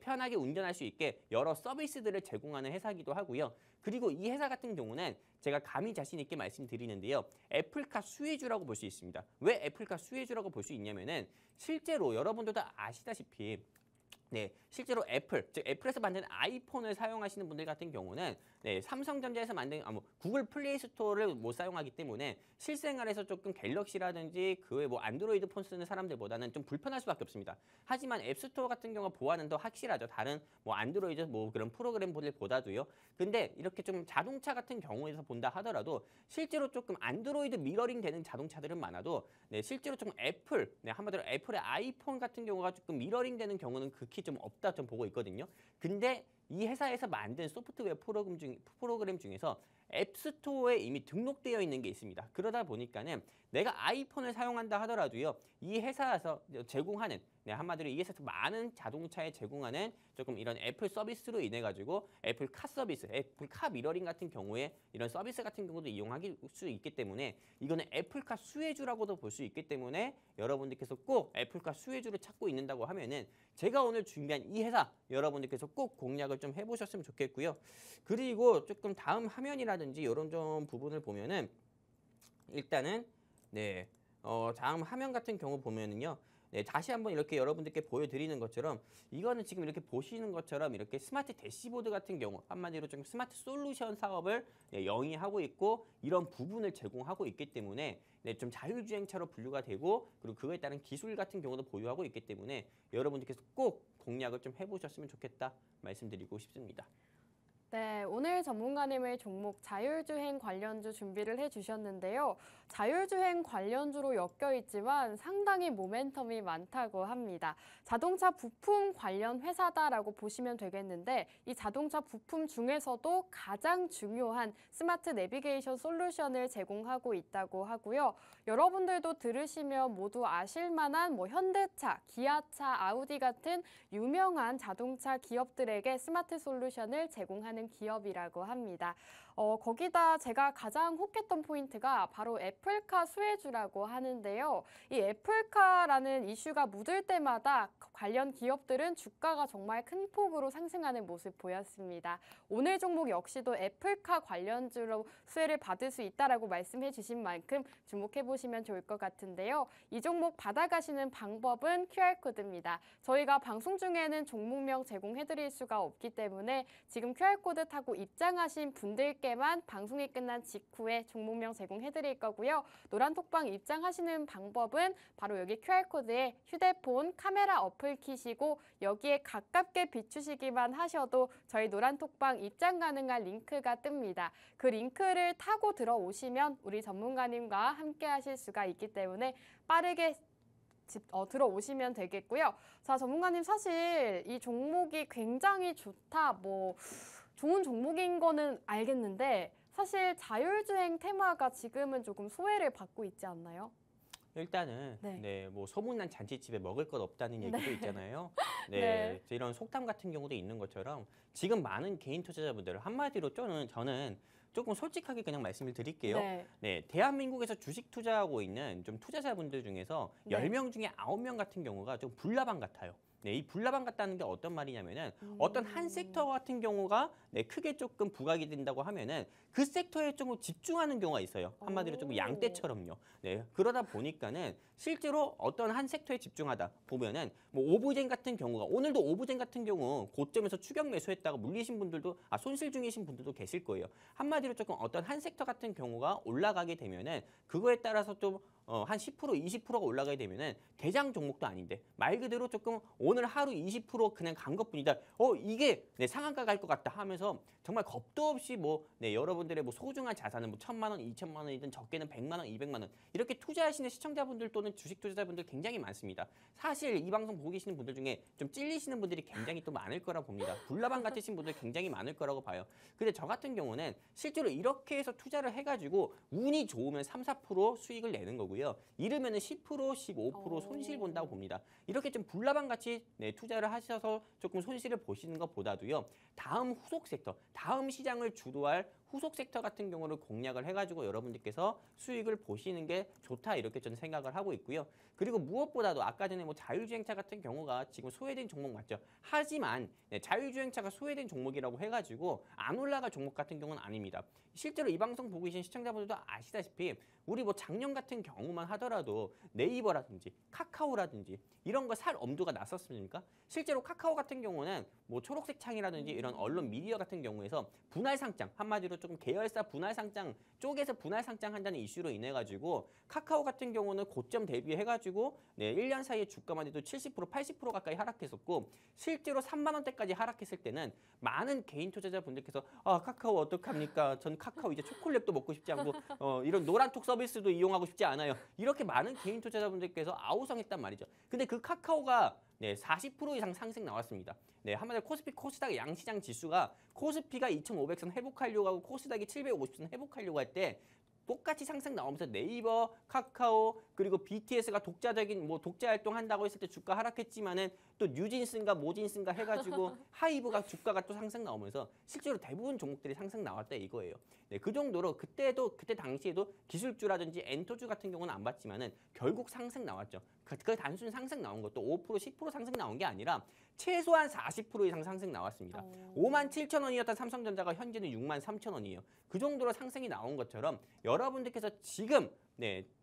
편하게 운전할 수 있게 여러 서비스들을 제공하는 회사이기도 하고요. 그리고 이 회사 같은 경우는 제가 감히 자신 있게 말씀드리는데요. 애플카 수혜주라고 볼 수 있습니다. 왜 애플카 수혜주라고 볼 수 있냐면은 실제로 여러분들도 아시다시피 네, 실제로 즉 애플에서 만든 아이폰을 사용하시는 분들 같은 경우는 네, 삼성전자에서 만든 구글 플레이 스토어를 못 사용하기 때문에 실생활에서 조금 갤럭시라든지 그 외 뭐 안드로이드 폰 쓰는 사람들보다는 좀 불편할 수밖에 없습니다. 하지만 앱스토어 같은 경우 보안은 더 확실하죠. 다른 뭐 안드로이드 뭐 그런 프로그램보다도요. 근데 이렇게 좀 자동차 같은 경우에서 본다 하더라도 실제로 조금 안드로이드 미러링 되는 자동차들은 많아도 네, 실제로 좀 한마디로 애플의 아이폰 같은 경우가 조금 미러링 되는 경우는 극히 좀 없다 좀 보고 있거든요. 근데 이 회사에서 만든 소프트웨어 프로그램 중에서 앱스토어에 이미 등록되어 있는 게 있습니다. 그러다 보니까는 내가 아이폰을 사용한다 하더라도요. 이 회사에서 제공하는 네, 한마디로 이 회사에서 많은 자동차에 제공하는 조금 이런 애플 서비스로 인해 가지고 애플 카 서비스, 애플 카 미러링 같은 경우에 이런 서비스 같은 경우도 이용할 수 있기 때문에 이거는 애플카 수혜주라고도 볼 수 있기 때문에 여러분들께서 꼭 애플카 수혜주를 찾고 있는다고 하면은 제가 오늘 준비한 이 회사 여러분들께서 꼭 공략을 좀 해보셨으면 좋겠고요. 그리고 조금 다음 화면이라든지 이런 좀 부분을 보면은 일단은 네, 다음 화면 같은 경우 보면은요. 네, 다시 한번 이렇게 여러분들께 보여드리는 것처럼 이거는 지금 이렇게 보시는 것처럼 이렇게 스마트 대시보드 같은 경우 한마디로 좀 스마트 솔루션 사업을 네, 영위하고 있고 이런 부분을 제공하고 있기 때문에 네, 좀 자율주행차로 분류가 되고 그리고 그거에 따른 기술 같은 경우도 보유하고 있기 때문에 여러분들께서 꼭 공략을 좀 해보셨으면 좋겠다 말씀드리고 싶습니다. 네, 오늘 전문가님의 종목 자율주행 관련주 준비를 해주셨는데요. 자율주행 관련주로 엮여 있지만 상당히 모멘텀이 많다고 합니다. 자동차 부품 관련 회사다라고 보시면 되겠는데 이 자동차 부품 중에서도 가장 중요한 스마트 내비게이션 솔루션을 제공하고 있다고 하고요. 여러분들도 들으시면 모두 아실 만한 현대차, 기아차, 아우디 같은 유명한 자동차 기업들에게 스마트 솔루션을 제공하는 기업이라고 합니다. 거기다 제가 가장 혹했던 포인트가 바로 애플카 수혜주라고 하는데요. 이 애플카라는 이슈가 묻을 때마다 관련 기업들은 주가가 정말 큰 폭으로 상승하는 모습 보였습니다. 오늘 종목 역시도 애플카 관련주로 수혜를 받을 수 있다라고 말씀해 주신 만큼 주목해 보시면 좋을 것 같은데요. 이 종목 받아가시는 방법은 QR코드입니다. 저희가 방송 중에는 종목명 제공해 드릴 수가 없기 때문에 지금 QR코드 타고 입장하신 분들께만 방송이 끝난 직후에 종목명 제공해 드릴 거고요. 노란톡방 입장하시는 방법은 바로 여기 QR코드에 휴대폰 카메라 어플 키시고 여기에 가깝게 비추시기만 하셔도 저희 노란톡방 입장 가능한 링크가 뜹니다. 그 링크를 타고 들어오시면 우리 전문가님과 함께 하실 수가 있기 때문에 빠르게 들어오시면 되겠고요. 자, 전문가님 사실 이 종목이 굉장히 좋다, 좋은 종목인 거는 알겠는데 사실 자율주행 테마가 지금은 조금 소외를 받고 있지 않나요? 일단은 네. 네, 뭐 소문난 잔치집에 먹을 것 없다는 얘기도 있잖아요. 네, 네. 이런 속담 같은 경우도 있는 것처럼 지금 많은 개인 투자자분들 한마디로 저는 조금 솔직하게 그냥 말씀을 드릴게요. 네. 네, 대한민국에서 주식 투자하고 있는 좀 투자자분들 중에서 네. 10명 중에 9명 같은 경우가 좀 불나방 같아요. 네, 이 불나방 같다는 게 어떤 말이냐면은 어떤 한 섹터 같은 경우가 네, 크게 조금 부각이 된다고 하면은 그 섹터에 조금 집중하는 경우가 있어요. 한마디로 좀 오. 양떼처럼요. 네, 그러다 보니까는 실제로 어떤 한 섹터에 집중하다 보면은 뭐 오브젠 같은 경우가 오늘도 오브젠 같은 경우 고점에서 추격 매수했다가 물리신 분들도 손실 중이신 분들도 계실 거예요. 한마디로 조금 어떤 한 섹터 같은 경우가 올라가게 되면은 그거에 따라서 좀 한 10%, 20%가 올라가게 되면은 대장 종목도 아닌데 말 그대로 조금 오늘 하루 20% 그냥 간 것뿐이다. 이게 네, 상한가 갈 것 같다 하면서 정말 겁도 없이 여러분들의 소중한 자산은 1,000만 원, 2,000만 원이든 적게는 100만 원, 200만 원 이렇게 투자하시는 시청자분들 또는 주식 투자자분들 굉장히 많습니다. 사실 이 방송 보고 계시는 분들 중에 좀 찔리시는 분들이 굉장히 또 많을 거라 봅니다. 불나방 같으신 분들 굉장히 많을 거라고 봐요. 근데 저 같은 경우는 실제로 이렇게 해서 투자를 해가지고 운이 좋으면 3, 4% 수익을 내는 거고요. 이르면은 10%, 15% 손실 본다고 봅니다. 이렇게 좀 불나방 같이 투자를 하셔서 조금 손실을 보시는 것보다도요. 다음 후속 섹터, 다음 시장을 주도할 후속 섹터 같은 경우를 공략을 해가지고 여러분들께서 수익을 보시는 게 좋다 이렇게 저는 생각을 하고 있고요. 그리고 무엇보다도 아까 전에 자율주행차 같은 경우가 지금 소외된 종목 맞죠? 하지만 자율주행차가 소외된 종목이라고 해가지고 안 올라갈 종목 같은 경우는 아닙니다. 실제로 이 방송 보고 계신 시청자분들도 아시다시피 우리 작년 같은 경우만 하더라도 네이버라든지 카카오라든지 이런 거 살 엄두가 났었습니까? 실제로 카카오 같은 경우는 초록색 창이라든지 이런 언론 미디어 같은 경우에서 분할 상장, 한마디로 조금 계열사 분할 상장 쪽에서 분할 상장한다는 이슈로 인해 가지고 카카오 같은 경우는 고점 대비해 가지고 1년 사이에 주가만 해도 70%, 80% 가까이 하락했었고 실제로 3만 원대까지 하락했을 때는 많은 개인 투자자분들께서 카카오 어떡합니까? 전 카카오 이제 초콜릿도 먹고 싶지 않고 이런 노란톡 서비스도 이용하고 싶지 않아요. 이렇게 많은 개인 투자자분들께서 아우성했단 말이죠. 근데 그 카카오가 40% 이상 상승 나왔습니다. 한마디로 코스피 코스닥 양시장 지수가 코스피가 2,500선 회복하려고 하고 코스닥이 750선 회복하려고 할 때 똑같이 상승 나오면서 네이버, 카카오 그리고 BTS가 독자적인 독자 활동한다고 했을 때 주가 하락했지만은 또 뉴진스인가 모진스인가 해가지고 하이브가 주가가 또 상승 나오면서 실제로 대부분 종목들이 상승 나왔다 이거예요. 그 정도로 그때 당시에도 기술주라든지 엔터주 같은 경우는 안 봤지만은 결국 상승 나왔죠. 그 단순 상승 나온 것도 5%, 10% 상승 나온 게 아니라 최소한 40% 이상 상승 나왔습니다. 57,000원이었던 삼성전자가 현재는 63,000원이에요. 그 정도로 상승이 나온 것처럼 여러분들께서 지금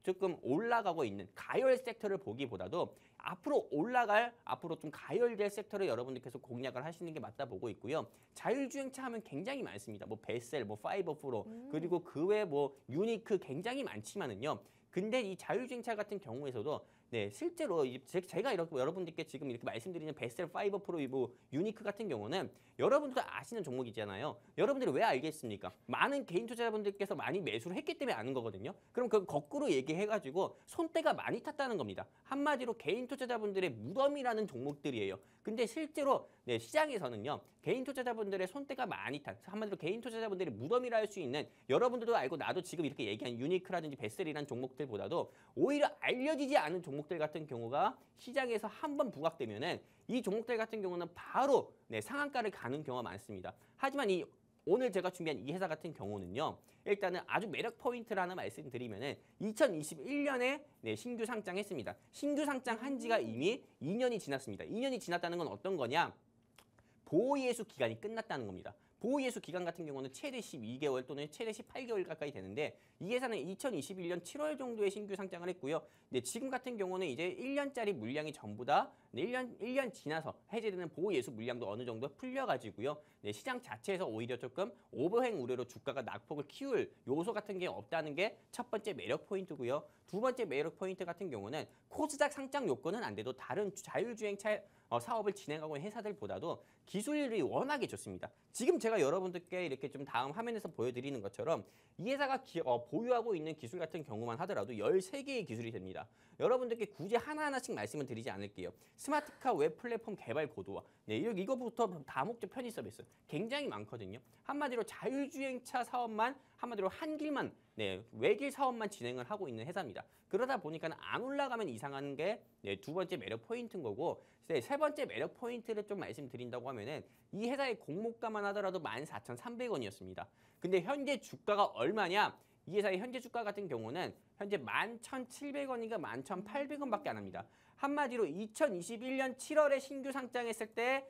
조금 올라가고 있는 가열 섹터를 보기보다도 앞으로 좀 가열될 섹터를 여러분들께서 공략을 하시는 게 맞다 보고 있고요. 자율주행차 하면 굉장히 많습니다. 베셀, 파이버 프로 그리고 그 외 유니크 굉장히 많지만은요. 근데 이 자율주행차 같은 경우에서도 실제로 제가 이렇게 여러분들께 지금 이렇게 말씀드리는 베셀, 파이버 프로, 유니크 같은 경우는 여러분들도 아시는 종목이잖아요. 여러분들이 왜 알겠습니까? 많은 개인 투자자분들께서 많이 매수를 했기 때문에 아는 거거든요. 그럼 그 거꾸로 얘기해가지고 손때가 많이 탔다는 겁니다. 한마디로 개인 투자자분들의 무덤이라는 종목들이에요. 근데 실제로 시장에서는요. 개인 투자자분들의 손때가 많이 탄, 한마디로 개인 투자자분들의 무덤이라 할 수 있는 여러분들도 알고 나도 지금 이렇게 얘기한 유니크라든지 베셀이라는 종목들보다도 오히려 알려지지 않은 종목들 같은 경우가 시장에서 한번 부각되면은 이 종목들 같은 경우는 바로 상한가를 가는 경우가 많습니다. 하지만 오늘 제가 준비한 이 회사 같은 경우는요. 일단은 아주 매력 포인트를 하나 말씀드리면은 2021년에 신규 상장했습니다. 신규 상장한 지가 이미 2년이 지났습니다. 2년이 지났다는 건 어떤 거냐? 보호예수 기간이 끝났다는 겁니다. 보호예수 기간 같은 경우는 최대 12개월 또는 최대 18개월 가까이 되는데 이 회사는 2021년 7월 정도에 신규 상장을 했고요. 지금 같은 경우는 이제 1년짜리 물량이 전부 다 1년 지나서 해제되는 보호예수 물량도 어느 정도 풀려가지고요. 시장 자체에서 오히려 조금 오버행 우려로 주가가 낙폭을 키울 요소 같은 게 없다는 게 첫 번째 매력 포인트고요. 두 번째 매력 포인트 같은 경우는 코스닥 상장 요건은 안 돼도 다른 자율주행차 사업을 진행하고 있는 회사들보다도 기술이 워낙에 좋습니다. 지금 제가 여러분들께 이렇게 좀 다음 화면에서 보여드리는 것처럼 이 회사가 보유하고 있는 기술 같은 경우만 하더라도 13개의 기술이 됩니다. 여러분들께 굳이 하나하나씩 말씀을 드리지 않을게요. 스마트카 웹 플랫폼 개발 고도화, 네, 이거부터 다목적 편의 서비스 굉장히 많거든요. 한마디로 자율주행차 사업만 한마디로 한 길만 외길 사업만 진행을 하고 있는 회사입니다. 그러다 보니까 안 올라가면 이상한 게 두 번째 매력 포인트인 거고 세 번째 매력 포인트를 좀 말씀드린다고 하면은 이 회사의 공모가만 하더라도 14,300원이었습니다. 근데 현재 주가가 얼마냐? 이 회사의 현재 주가 같은 경우는 현재 11,700원인가 11,800원밖에 안 합니다. 한마디로 2021년 7월에 신규 상장했을 때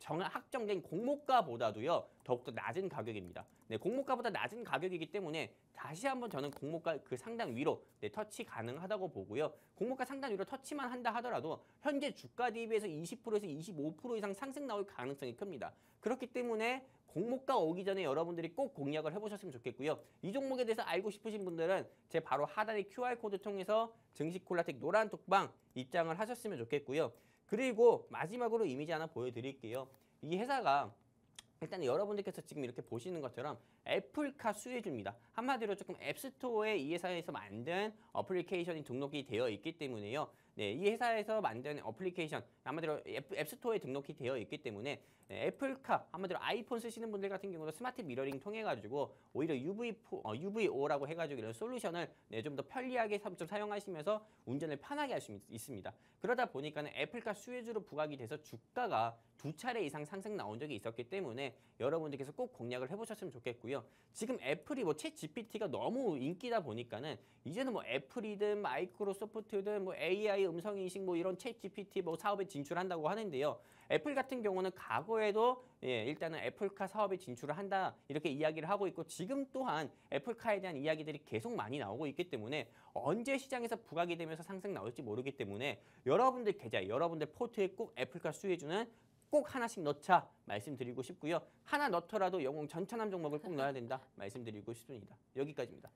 확정된 공모가보다도요 더욱더 낮은 가격입니다. 공모가보다 낮은 가격이기 때문에 다시 한번 저는 공모가 그 상단 위로 터치 가능하다고 보고요. 공모가 상단 위로 터치만 한다 하더라도 현재 주가 대비해서 20%에서 25% 이상 상승 나올 가능성이 큽니다. 그렇기 때문에 공모가 오기 전에 여러분들이 꼭 공략을 해보셨으면 좋겠고요. 이 종목에 대해서 알고 싶으신 분들은 제 바로 하단의 QR코드 통해서 증시콜라텍 노란톡방 입장을 하셨으면 좋겠고요. 그리고 마지막으로 이미지 하나 보여드릴게요. 이 회사가 일단 여러분들께서 지금 이렇게 보시는 것처럼 애플카 수혜주입니다. 한마디로 조금 앱스토어에 이 회사에서 만든 어플리케이션이 등록이 되어 있기 때문에요. 이 회사에서 만든 어플리케이션 한마디로 앱스토어에 등록이 되어 있기 때문에 애플카 한마디로 아이폰 쓰시는 분들 같은 경우도 스마트 미러링 통해 가지고 오히려 UVO라고 해가지고 이런 솔루션을 좀 더 편리하게 좀 사용하시면서 운전을 편하게 할 수 있습니다. 그러다 보니까는 애플카 수혜주로 부각이 돼서 주가가 2차례 이상 상승 나온 적이 있었기 때문에 여러분들께서 꼭 공략을 해보셨으면 좋겠고요. 지금 애플이 챗 GPT가 너무 인기다 보니까는 이제는 애플이든 마이크로소프트든 AI 음성인식 이런 챗 GPT 사업에 진출한다고 하는데요. 애플 같은 경우는 과거에도 일단은 애플카 사업에 진출을 한다 이렇게 이야기를 하고 있고 지금 또한 애플카에 대한 이야기들이 계속 많이 나오고 있기 때문에 언제 시장에서 부각이 되면서 상승 나올지 모르기 때문에 여러분들 계좌, 여러분들 포트에 꼭 애플카 수혜주는 꼭 하나씩 넣자 말씀드리고 싶고요. 하나 넣더라도 영웅 전차남 종목을 꼭 넣어야 된다 말씀드리고 싶습니다. 여기까지입니다.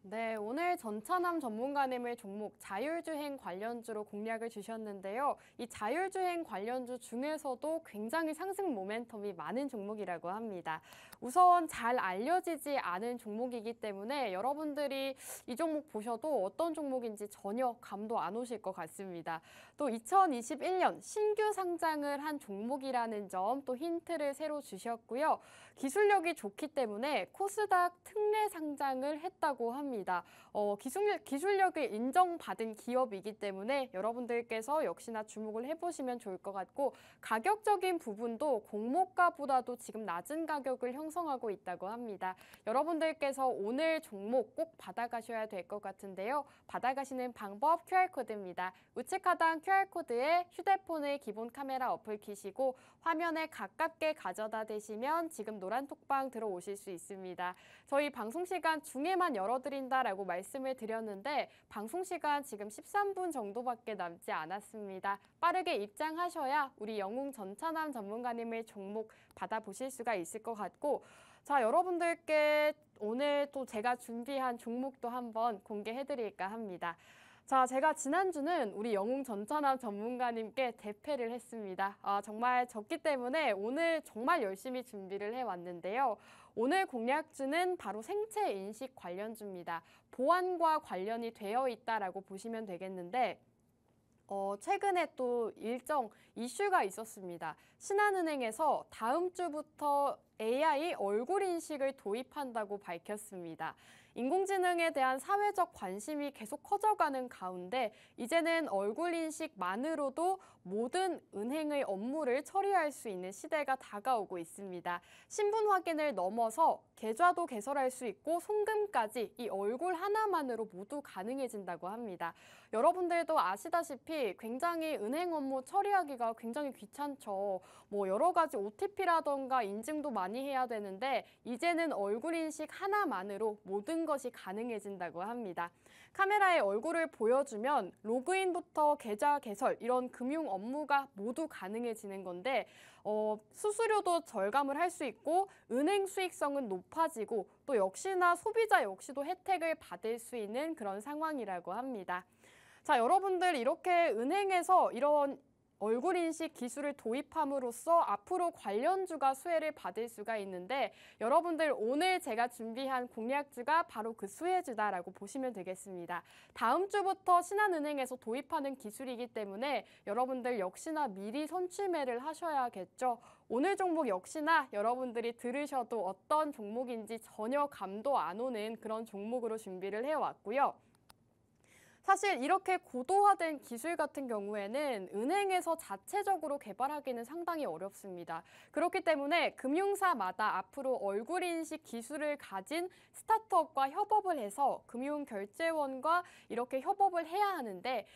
네, 오늘 전차남 전문가님의 종목 자율주행 관련주로 공략을 주셨는데요. 이 자율주행 관련주 중에서도 굉장히 상승 모멘텀이 많은 종목이라고 합니다. 우선 잘 알려지지 않은 종목이기 때문에 여러분들이 이 종목 보셔도 어떤 종목인지 전혀 감도 안 오실 것 같습니다. 또 2021년 신규 상장을 한 종목이라는 점 또 힌트를 새로 주셨고요. 기술력이 좋기 때문에 코스닥 특례 상장을 했다고 합니다. 기술력을 인정받은 기업이기 때문에 여러분들께서 역시나 주목을 해보시면 좋을 것 같고 가격적인 부분도 공모가보다도 지금 낮은 가격을 형성하고 있다고 합니다. 여러분들께서 오늘 종목 꼭 받아가셔야 될 것 같은데요. 받아가시는 방법 QR코드입니다. 우측 하단 QR코드에 휴대폰의 기본 카메라 어플 키시고 화면에 가깝게 가져다 대시면 지금 노란 톡방 들어오실 수 있습니다. 저희 방송 시간 중에만 열어드린다라고 말씀을 드렸는데 방송 시간 지금 13분 정도밖에 남지 않았습니다. 빠르게 입장하셔야 우리 영웅 전차남 전문가님의 종목 받아보실 수가 있을 것 같고 자, 여러분들께 오늘 또 제가 준비한 종목도 한번 공개해드릴까 합니다. 자, 제가 지난주는 우리 영웅 전차남 전문가님께 대패를 했습니다. 정말 졌기 때문에 오늘 정말 열심히 준비를 해왔는데요. 오늘 공략주는 바로 생체 인식 관련주입니다. 보안과 관련이 되어 있다라고 보시면 되겠는데 최근에 또 일정 이슈가 있었습니다. 신한은행에서 다음 주부터 AI 얼굴 인식을 도입한다고 밝혔습니다. 인공지능에 대한 사회적 관심이 계속 커져가는 가운데 이제는 얼굴 인식만으로도 모든 은행의 업무를 처리할 수 있는 시대가 다가오고 있습니다. 신분 확인을 넘어서 계좌도 개설할 수 있고 송금까지 이 얼굴 하나만으로 모두 가능해진다고 합니다. 여러분들도 아시다시피 굉장히 은행 업무 처리하기가 굉장히 귀찮죠. 여러 가지 OTP라던가 인증도 많이 해야 되는데 이제는 얼굴 인식 하나만으로 모든 것이 가능해진다고 합니다. 카메라에 얼굴을 보여주면 로그인부터 계좌 개설 이런 금융 업무가 모두 가능해지는 건데 수수료도 절감을 할 수 있고 은행 수익성은 높아지고 또 역시나 소비자 역시도 혜택을 받을 수 있는 그런 상황이라고 합니다. 자, 여러분들 이렇게 은행에서 이런 얼굴 인식 기술을 도입함으로써 앞으로 관련주가 수혜를 받을 수가 있는데 여러분들 오늘 제가 준비한 공략주가 바로 그 수혜주다라고 보시면 되겠습니다. 다음 주부터 신한은행에서 도입하는 기술이기 때문에 여러분들 역시나 미리 선취매를 하셔야겠죠. 오늘 종목 역시나 여러분들이 들으셔도 어떤 종목인지 전혀 감도 안 오는 그런 종목으로 준비를 해왔고요. 사실 이렇게 고도화된 기술 같은 경우에는 은행에서 자체적으로 개발하기는 상당히 어렵습니다. 그렇기 때문에 금융사마다 앞으로 얼굴 인식 기술을 가진 스타트업과 협업을 해서 금융결제원과 이렇게 협업을 해야 하는데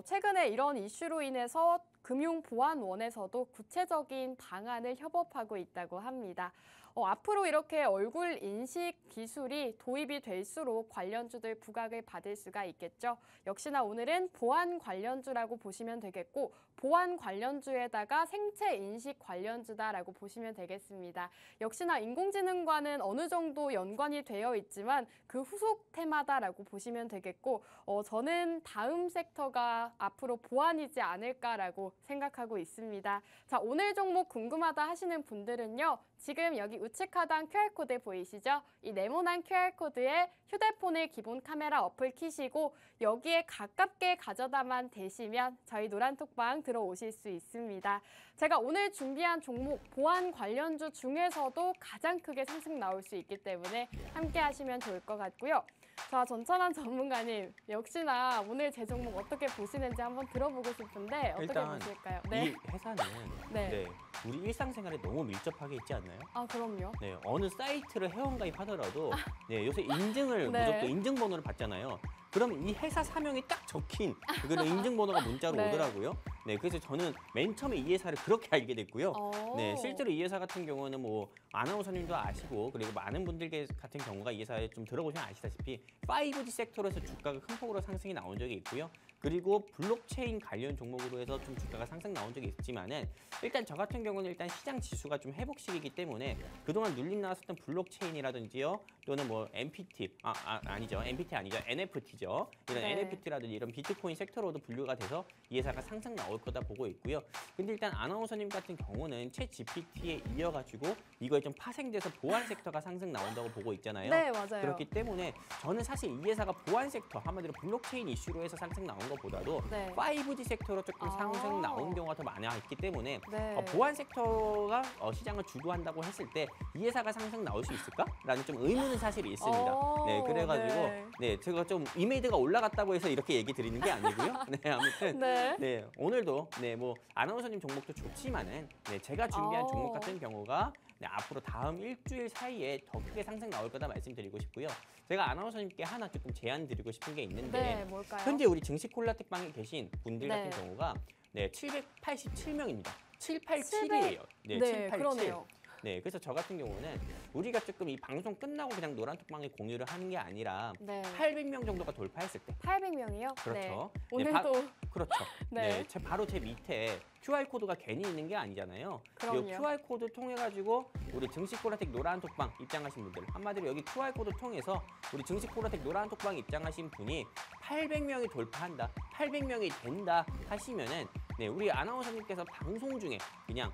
최근에 이런 이슈로 인해서 금융보안원에서도 구체적인 방안을 협업하고 있다고 합니다. 앞으로 이렇게 얼굴 인식 기술이 도입이 될수록 관련주들 부각을 받을 수가 있겠죠. 역시나 오늘은 보안 관련주라고 보시면 되겠고 보안 관련주에다가 생체 인식 관련주다라고 보시면 되겠습니다. 역시나 인공지능과는 어느 정도 연관이 되어 있지만 그 후속 테마다라고 보시면 되겠고 저는 다음 섹터가 앞으로 보안이지 않을까라고 생각하고 있습니다. 자, 오늘 종목 궁금하다 하시는 분들은요. 지금 여기 우측 하단 QR코드 보이시죠? 이 네모난 QR코드에 휴대폰의 기본 카메라 어플 키시고 여기에 가깝게 가져다만 대시면 저희 노란톡방 들어오실 수 있습니다. 제가 오늘 준비한 종목 보안 관련주 중에서도 가장 크게 상승 나올 수 있기 때문에 함께 하시면 좋을 것 같고요. 자, 전찬환 전문가님, 역시나 오늘 제 종목 어떻게 보시는지 한번 들어보고 싶은데 어떻게 일단 보실까요? 이 회사는 네. 우리 일상생활에 너무 밀접하게 있지 않나요? 아, 그럼요. 네, 어느 사이트를 회원가입하더라도 요새 인증을 네. 무조건 인증번호를 받잖아요. 그럼 이 회사 사명이 딱 적힌 그런 인증번호가 문자로 네. 오더라고요. 네, 그래서 저는 맨 처음에 이 회사를 그렇게 알게 됐고요. 어. 네, 실제로 이 회사 같은 경우는 뭐 아나운서님도 아시고 그리고 많은 분들 같은 경우가 이 회사에 좀 들어보시면 아시다시피 5G 섹터로서 주가가 큰 폭으로 상승이 나온 적이 있고요. 그리고 블록체인 관련 종목으로 해서 좀 주가가 상승 나온 적이 있지만은 일단 저 같은 경우는 일단 시장 지수가 좀 회복 시기이기 때문에 그동안 눌림 나왔었던 블록체인이라든지요 또는 뭐 MPT 아니죠 MPT 아니죠 NFT죠 이런 네. NFT라든지 이런 비트코인 섹터로도 분류가 돼서 이 회사가 상승 나올 거다 보고 있고요. 근데 일단 아나운서님 같은 경우는 챗 GPT에 이어가지고 이거에 좀 파생돼서 보안 섹터가 상승 나온다고 보고 있잖아요. 네, 맞아요. 그렇기 때문에 저는 사실 이 회사가 보안 섹터 한마디로 블록체인 이슈로 해서 상승 나온 것보다도 네. 5G 섹터로 조금 아. 상승 나온 경우가 더 많았기 때문에 네. 보안 섹터가 시장을 주도한다고 했을 때 이 회사가 상승 나올 수 있을까라는 좀 의문은 사실 있습니다. 네, 그래가지고 네, 제가 좀 이메이드가 올라갔다고 해서 이렇게 얘기 드리는 게 아니고요. 네, 아무튼 네. 네, 오늘도 네, 뭐 아나운서님 종목도 좋지만은 네, 제가 준비한 종목 같은 경우가 네, 앞으로 다음 일주일 사이에 더 크게 상승 나올 거다 말씀드리고 싶고요. 제가 아나운서님께 하나 조금 제안 드리고 싶은 게 있는데 네, 뭘까요? 현재 우리 증시 콜라텍방에 계신 분들 네. 같은 경우가 네, 787명입니다. 787이에요. 네, 네, 787. 그러네요. 네, 그래서 저 같은 경우는 우리가 조금 이 방송 끝나고 그냥 노란톡방에 공유를 하는 게 아니라 네. 800명 정도가 돌파했을 때 800명이요? 그렇죠. 네. 네, 오늘도 그렇죠. 네. 바로 제 밑에 QR코드가 괜히 있는 게 아니잖아요. 그럼요. 이 QR코드 통해 가지고 우리 증시코라텍 노란톡방 입장하신 분들 한마디로 여기 QR코드 통해서 우리 증시코라텍 노란톡방 입장하신 분이 800명이 돌파한다, 800명이 된다 하시면은 네, 우리 아나운서님께서 방송 중에 그냥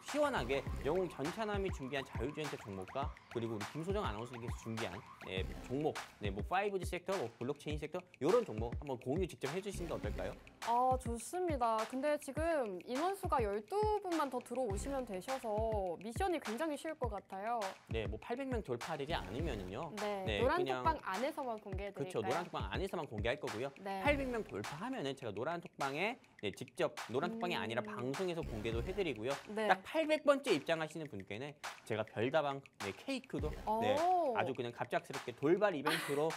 시원하게 영웅 전찬함이 준비한 자율주행차 종목과 그리고 우리 김소정 아나운서님께서 준비한 종목, 뭐 5G 섹터, 뭐 블록체인 섹터 이런 종목 한번 공유 직접 해주시는 게 어떨까요? 좋습니다. 근데 지금 인원수가 12분만 더 들어오시면 되셔서 미션이 굉장히 쉬울 것 같아요. 네, 뭐 800명 돌파되지 않으면은요. 네, 노란톡방 그냥 안에서만 공개해드릴까요? 그렇죠. 노란톡방 안에서만 공개할 거고요. 네. 800명 돌파하면은 제가 노란톡방에 직접 노란톡방이 아니라 방송에서 공개도 해드리고요. 네. 딱 800번째 입장하시는 분께는 제가 별다방 케이크도 오. 아주 그냥 갑작스럽게 돌발 이벤트로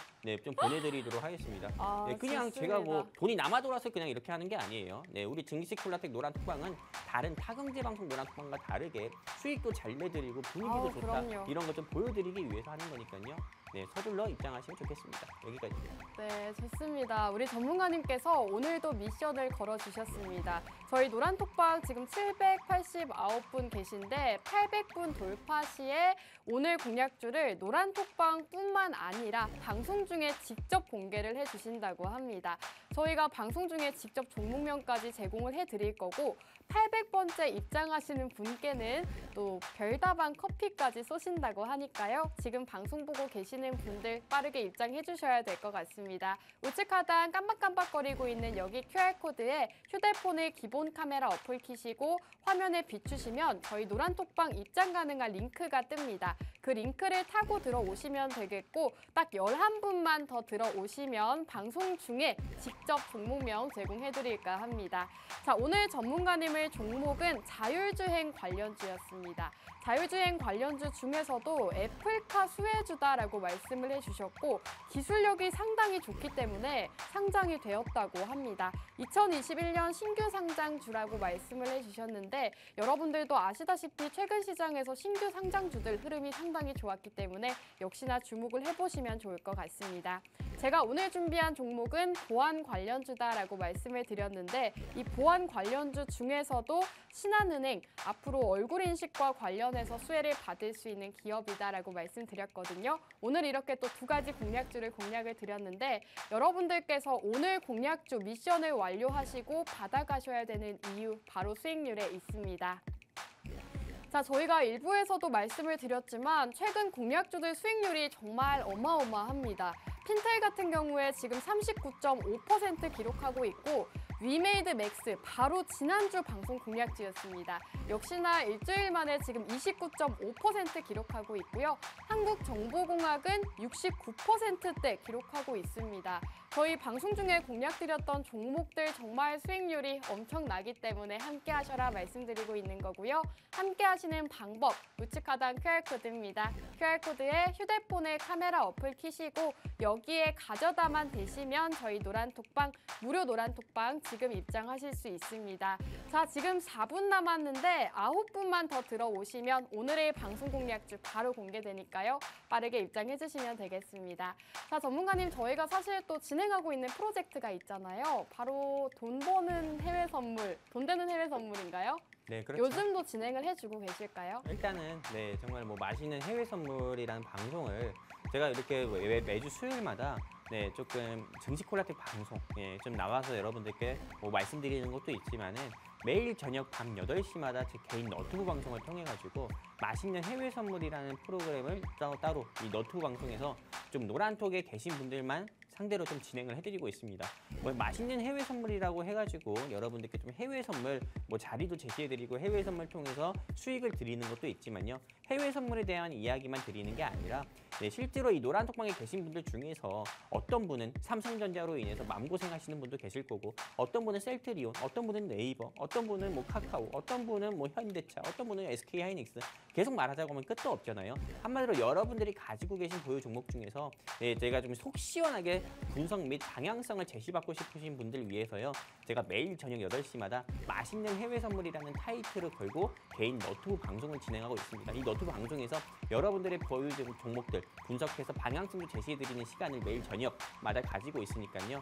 좀 보내드리도록 하겠습니다. 그냥 제가 뭐 좋습니다. 돈이 남아 돌아서 그냥 이렇게 하는 게 아니에요. 네, 우리 증시콜라텍 노란톡방은 다른 타경제 방송 노란톡방과 다르게 수익도 잘 내드리고 분위기도 좋다 그럼요. 이런 거 좀 보여드리기 위해서 하는 거니까요. 네, 서둘러 입장하시면 좋겠습싶니다. 여기까지입니다. 네, 좋습니다. 우리 전문가님께서 오늘도 미션을 걸어주셨습니다. 저희 노란톡방 지금 789분 계신데 800분 돌파 시에 오늘 공략주를 노란톡방뿐만 아니라 방송 중에 직접 공개를 해주신다고 합니다. 저희가 방송 중에 직접 종목명까지 제공을 해드릴 거고 800번째 입장하시는 분께는 또 별다방 커피까지 쏘신다고 하니까요. 지금 방송 보고 계시는 분들 빠르게 입장해 주셔야 될 것 같습니다. 우측 하단 깜빡깜빡거리고 있는 여기 QR코드에 휴대폰의 기본 카메라 어플 키시고 화면에 비추시면 저희 노란톡방 입장 가능한 링크가 뜹니다. 그 링크를 타고 들어오시면 되겠고 딱 11분만 더 들어오시면 방송 중에 직접 종목명 제공해드릴까 합니다. 자, 오늘 전문가님의 종목은 자율주행 관련주였습니다. 자율주행 관련주 중에서도 애플카 수혜주다라고 말씀을 해주셨고 기술력이 상당히 좋기 때문에 상장이 되었다고 합니다. 2021년 신규 상장주라고 말씀을 해주셨는데 여러분들도 아시다시피 최근 시장에서 신규 상장주들 흐름이 상당히 좋았기 때문에 역시나 주목을 해보시면 좋을 것 같습니다. 제가 오늘 준비한 종목은 보안 관련주다라고 말씀을 드렸는데 이 보안 관련주 중에서도 신한은행 앞으로 얼굴 인식과 관련해서 수혜를 받을 수 있는 기업이다라고 말씀드렸거든요. 오늘 이렇게 또 두 가지 공략주를 공략을 드렸는데 여러분들께서 오늘 공략주 미션을 완료하시고 받아가셔야 되는 이유 바로 수익률에 있습니다. 자, 저희가 일부에서도 말씀을 드렸지만 최근 공략주들 수익률이 정말 어마어마합니다. 핀텔 같은 경우에 지금 39.5% 기록하고 있고 위메이드 맥스 바로 지난주 방송 공략주였습니다. 역시나 일주일 만에 지금 29.5% 기록하고 있고요. 한국정보공학은 69%대 기록하고 있습니다. 저희 방송 중에 공략드렸던 종목들 정말 수익률이 엄청나기 때문에 함께 하셔라 말씀드리고 있는 거고요. 함께 하시는 방법 우측 하단 QR코드입니다. QR코드에 휴대폰의 카메라 어플 키시고 여기에 가져다만 대시면 저희 노란톡방 무료 노란톡방 지금 입장하실 수 있습니다. 자, 지금 4분 남았는데 9분만 더 들어오시면 오늘의 방송 공략주 바로 공개되니까요. 빠르게 입장해 주시면 되겠습니다. 자, 전문가님 저희가 사실 또 진행하고 있는 프로젝트가 있잖아요. 바로 돈 버는 해외 선물, 돈 되는 해외 선물인가요? 네, 그렇죠. 요즘도 진행을 해주고 계실까요? 일단은 네, 정말 뭐 맛있는 해외 선물이라는 방송을 제가 이렇게 매주 수요일마다 네, 조금 증식 콜라텍 방송 예, 좀 나와서 여러분들께 뭐 말씀드리는 것도 있지만은 매일 저녁 밤 8시마다 제 개인 너튜브 방송을 통해 가지고 맛있는 해외 선물이라는 프로그램을 따로 이 너튜브 방송에서 좀 노란톡에 계신 분들만 상대로 좀 진행을 해드리고 있습니다. 뭐 맛있는 해외 선물이라고 해가지고 여러분들께 좀 해외 선물 뭐 자리도 제시해드리고 해외 선물 통해서 수익을 드리는 것도 있지만요. 해외 선물에 대한 이야기만 드리는 게 아니라 네, 실제로 이 노란톡방에 계신 분들 중에서 어떤 분은 삼성전자로 인해서 마음고생하시는 분도 계실 거고 어떤 분은 셀트리온, 어떤 분은 네이버, 어떤 분은 뭐 카카오, 어떤 분은 뭐 현대차, 어떤 분은 SK하이닉스 계속 말하자고 하면 끝도 없잖아요. 한마디로 여러분들이 가지고 계신 보유 종목 중에서 네, 제가 좀 속 시원하게 분석 및 방향성을 제시받고 싶으신 분들 위해서요. 제가 매일 저녁 8시마다 맛있는 해외 선물이라는 타이틀을 걸고 개인 너튜브 방송을 진행하고 있습니다. 이 너튜브 방송에서 여러분들의 보유 종목들 분석해서 방향성도 제시해드리는 시간을 매일 저녁마다 가지고 있으니까요.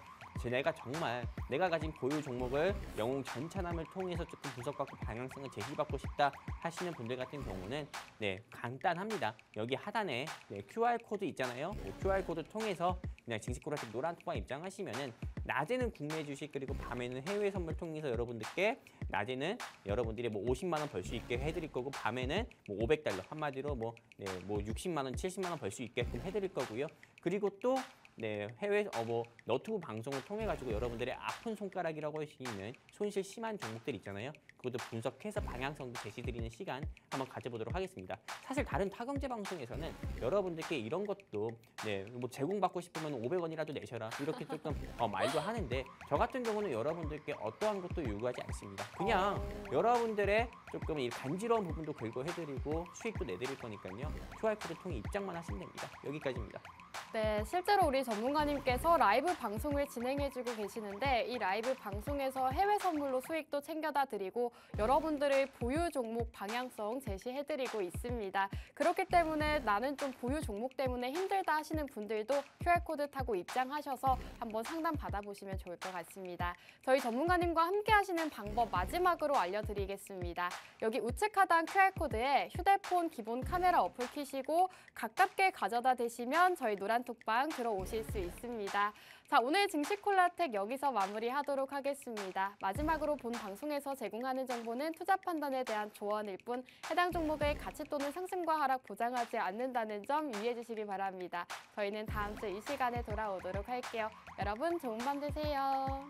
내가 가진 보유 종목을 영웅 전차남을 통해서 조금 분석받고 방향성을 제시받고 싶다 하시는 분들 같은 경우는 네, 간단합니다. 여기 하단에 네, QR코드 있잖아요. 네, QR코드 통해서 그냥 증식코라텍 노란톡방 입장하시면은 낮에는 국내 주식 그리고 밤에는 해외 선물 통해서 여러분들께 낮에는 여러분들이 뭐 50만 원 벌 수 있게 해드릴 거고 밤에는 뭐 500달러 한마디로 뭐 60만 원, 70만 원 벌 수 있게끔 해드릴 거고요. 그리고 또 네, 해외 너튜브 방송을 통해 가지고 여러분들의 아픈 손가락이라고 할 수 있는 손실 심한 종목들 있잖아요. 그것도 분석해서 방향성도 제시드리는 시간 한번 가져보도록 하겠습니다. 사실 다른 타경제 방송에서는 여러분들께 이런 것도 네, 뭐 제공받고 싶으면 500원이라도 내셔라 이렇게 조금 말도 하는데 저 같은 경우는 여러분들께 어떠한 것도 요구하지 않습니다. 그냥 여러분들의 조금 이 간지러운 부분도 긁어해드리고 수익도 내드릴 거니까요. QR코드 통해 입장만 하시면 됩니다. 여기까지입니다. 네, 실제로 우리 전문가님께서 라이브 방송을 진행해주고 계시는데 이 라이브 방송에서 해외 선물로 수익도 챙겨다 드리고 여러분들의 보유 종목 방향성 제시해드리고 있습니다. 그렇기 때문에 나는 좀 보유 종목 때문에 힘들다 하시는 분들도 QR코드 타고 입장하셔서 한번 상담 받아보시면 좋을 것 같습니다. 저희 전문가님과 함께 하시는 방법 마지막으로 알려드리겠습니다. 여기 우측 하단 QR코드에 휴대폰 기본 카메라 어플 키시고 가깝게 가져다 대시면 저희 노란톡방 들어오실 수 있습니다. 자, 오늘 증시콜라텍 여기서 마무리하도록 하겠습니다. 마지막으로 본 방송에서 제공하는 정보는 투자 판단에 대한 조언일 뿐 해당 종목의 가치 또는 상승과 하락 보장하지 않는다는 점 유의해 주시기 바랍니다. 저희는 다음 주 이 시간에 돌아오도록 할게요. 여러분 좋은 밤 되세요.